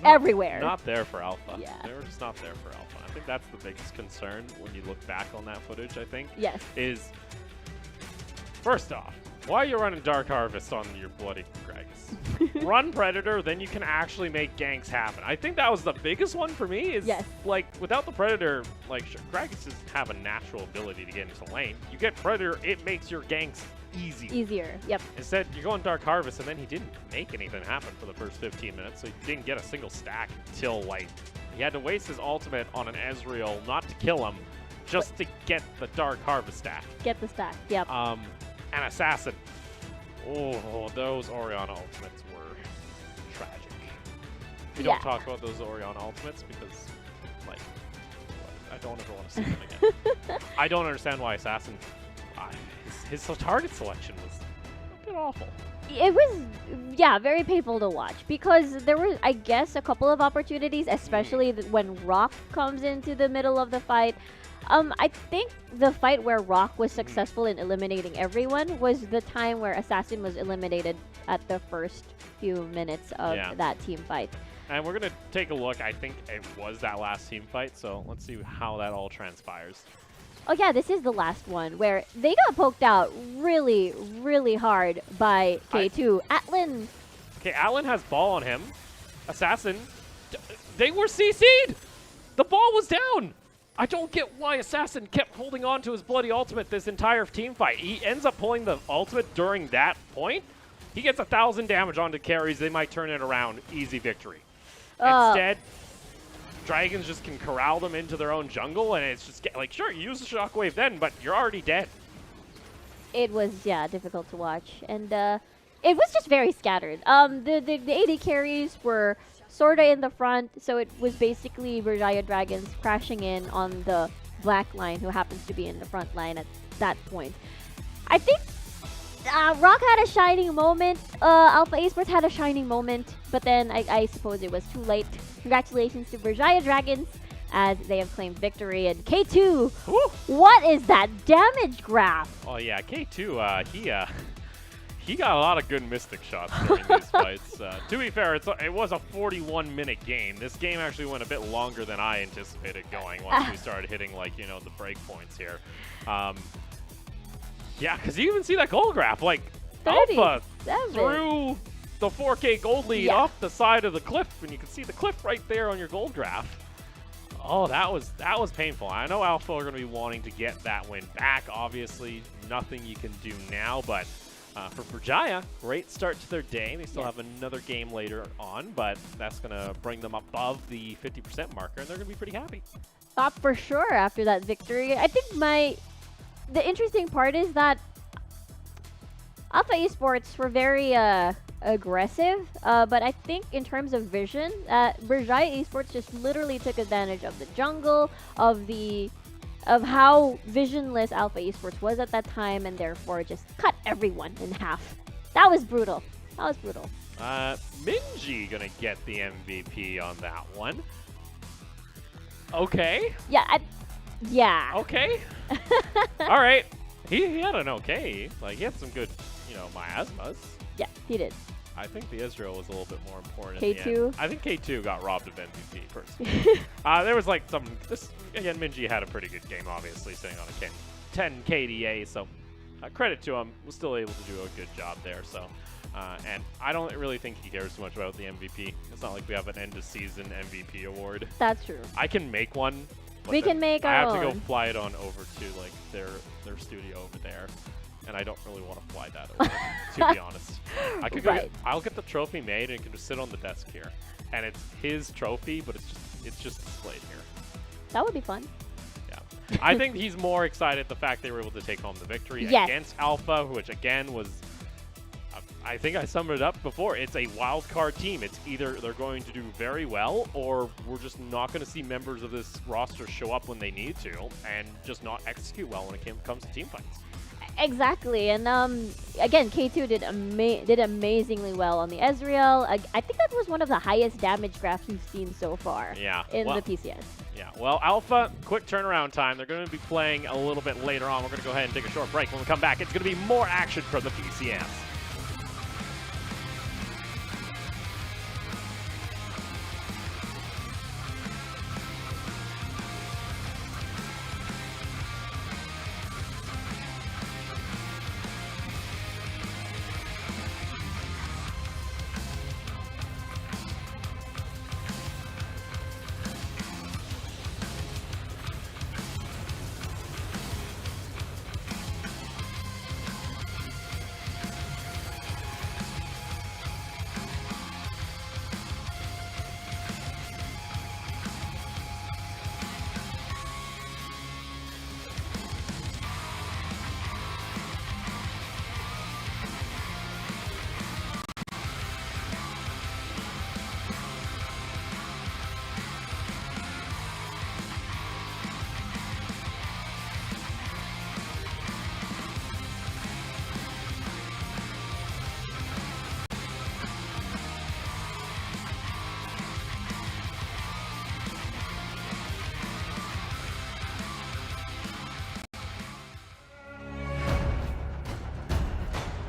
everywhere. Not there for Alpha. Yeah. They were just not there for Alpha. I think that's the biggest concern when you look back on that footage, I think. Yes. Is, first off, why are you running Dark Harvest on your bloody Gragas? Run Predator, then you can actually make ganks happen. I think that was the biggest one for me is, like, without the Predator, like, sure, Gragas doesn't have a natural ability to get into lane. You get Predator, it makes your ganks easier. Yep. Instead, you're going Dark Harvest, and then he didn't make anything happen for the first 15 minutes, so he didn't get a single stack until, like, he had to waste his ultimate on an Ezreal, not to kill him, just to get the Dark Harvest stack. Get the stack, yep. And Assassin. Oh, those Orianna ultimates were tragic. We don't talk about those Orianna ultimates because, like, I don't ever want to see them again. I don't understand why Assassin... His target selection was a bit awful. It was, very painful to watch because there were, I guess, a couple of opportunities, especially when Rock comes into the middle of the fight. I think the fight where Rock was successful in eliminating everyone was the time where Assassin was eliminated at the first few minutes of that team fight. And we're going to take a look. I think it was that last team fight, so let's see how that all transpires. Oh yeah, this is the last one where they got poked out really, really hard by K2. Atlan. Okay, Atlan has ball on him. Assassin, they were CC'd! The ball was down! I don't get why Assassin kept holding on to his bloody ultimate this entire team fight. He ends up pulling the ultimate during that point. He gets 1,000 damage onto carries. They might turn it around. Easy victory. Instead, Dragons just can corral them into their own jungle, and it's just like, sure, you use the shockwave then, but you're already dead. It was, difficult to watch, and it was just very scattered. The AD carries were sort of in the front, so it was basically Berjaya Dragons crashing in on the Black line, who happens to be in the front line at that point. I think Rock had a shining moment. Alpha Esports had a shining moment, but then I suppose it was too late. Congratulations to Berjaya Dragons as they have claimed victory. And K2, Woo! what is that damage graph? Oh yeah, K2, he got a lot of good Mystic shots during these fights. To be fair, it was a 41-minute game. This game actually went a bit longer than I anticipated going once we started hitting, like, you know, the break points here. Yeah, because you even see that goal graph. Like, Alpha threw the 4K gold lead off the side of the cliff, and you can see the cliff right there on your gold graph. Oh, that was painful. I know Alpha are going to be wanting to get that win back. Obviously, nothing you can do now, but for Berjaya, great start to their day. They still have another game later on, but that's going to bring them above the 50% marker, and they're going to be pretty happy. For sure, after that victory. I think the interesting part is that Alpha Esports were very aggressive, but I think in terms of vision, Berjaya Esports just literally took advantage of the jungle, of how visionless Alpha Esports was at that time, and therefore just cut everyone in half. That was brutal. That was brutal. Minji gonna get the MVP on that one. Okay. Yeah. Yeah. Okay. All right. He had an okay. Like, he had some good, you know, miasmas. Yeah, he did. I think the Israel was a little bit more important. K2? In the end. I think K2 got robbed of MVP personally. There was like again, Minji had a pretty good game, obviously, sitting on a 10 KDA, so credit to him. Was still able to do a good job there, so. And I don't really think he cares too much about the MVP. It's not like we have an end-of-season MVP award. That's true. I can make one. We can make our I have own. to go fly it on over to like their studio over there, and I don't really want to fly that over, to be honest. I could go. I'll get the trophy made, and it can just sit on the desk here, and it's his trophy, but it's just displayed here. That would be fun. Yeah, I think he's more excited the fact they were able to take home the victory against Alpha, which again was. I think I summed it up before. It's a wild card team. It's either they're going to do very well, or we're just not going to see members of this roster show up when they need to and just not execute well when it comes to team fights. Exactly, and again, K2 did amazingly well on the Ezreal. I think that was one of the highest damage graphs we've seen so far in the PCS. Yeah, well, Alpha, quick turnaround time. They're going to be playing a little bit later on. We're going to go ahead and take a short break. When we come back, it's going to be more action from the PCS.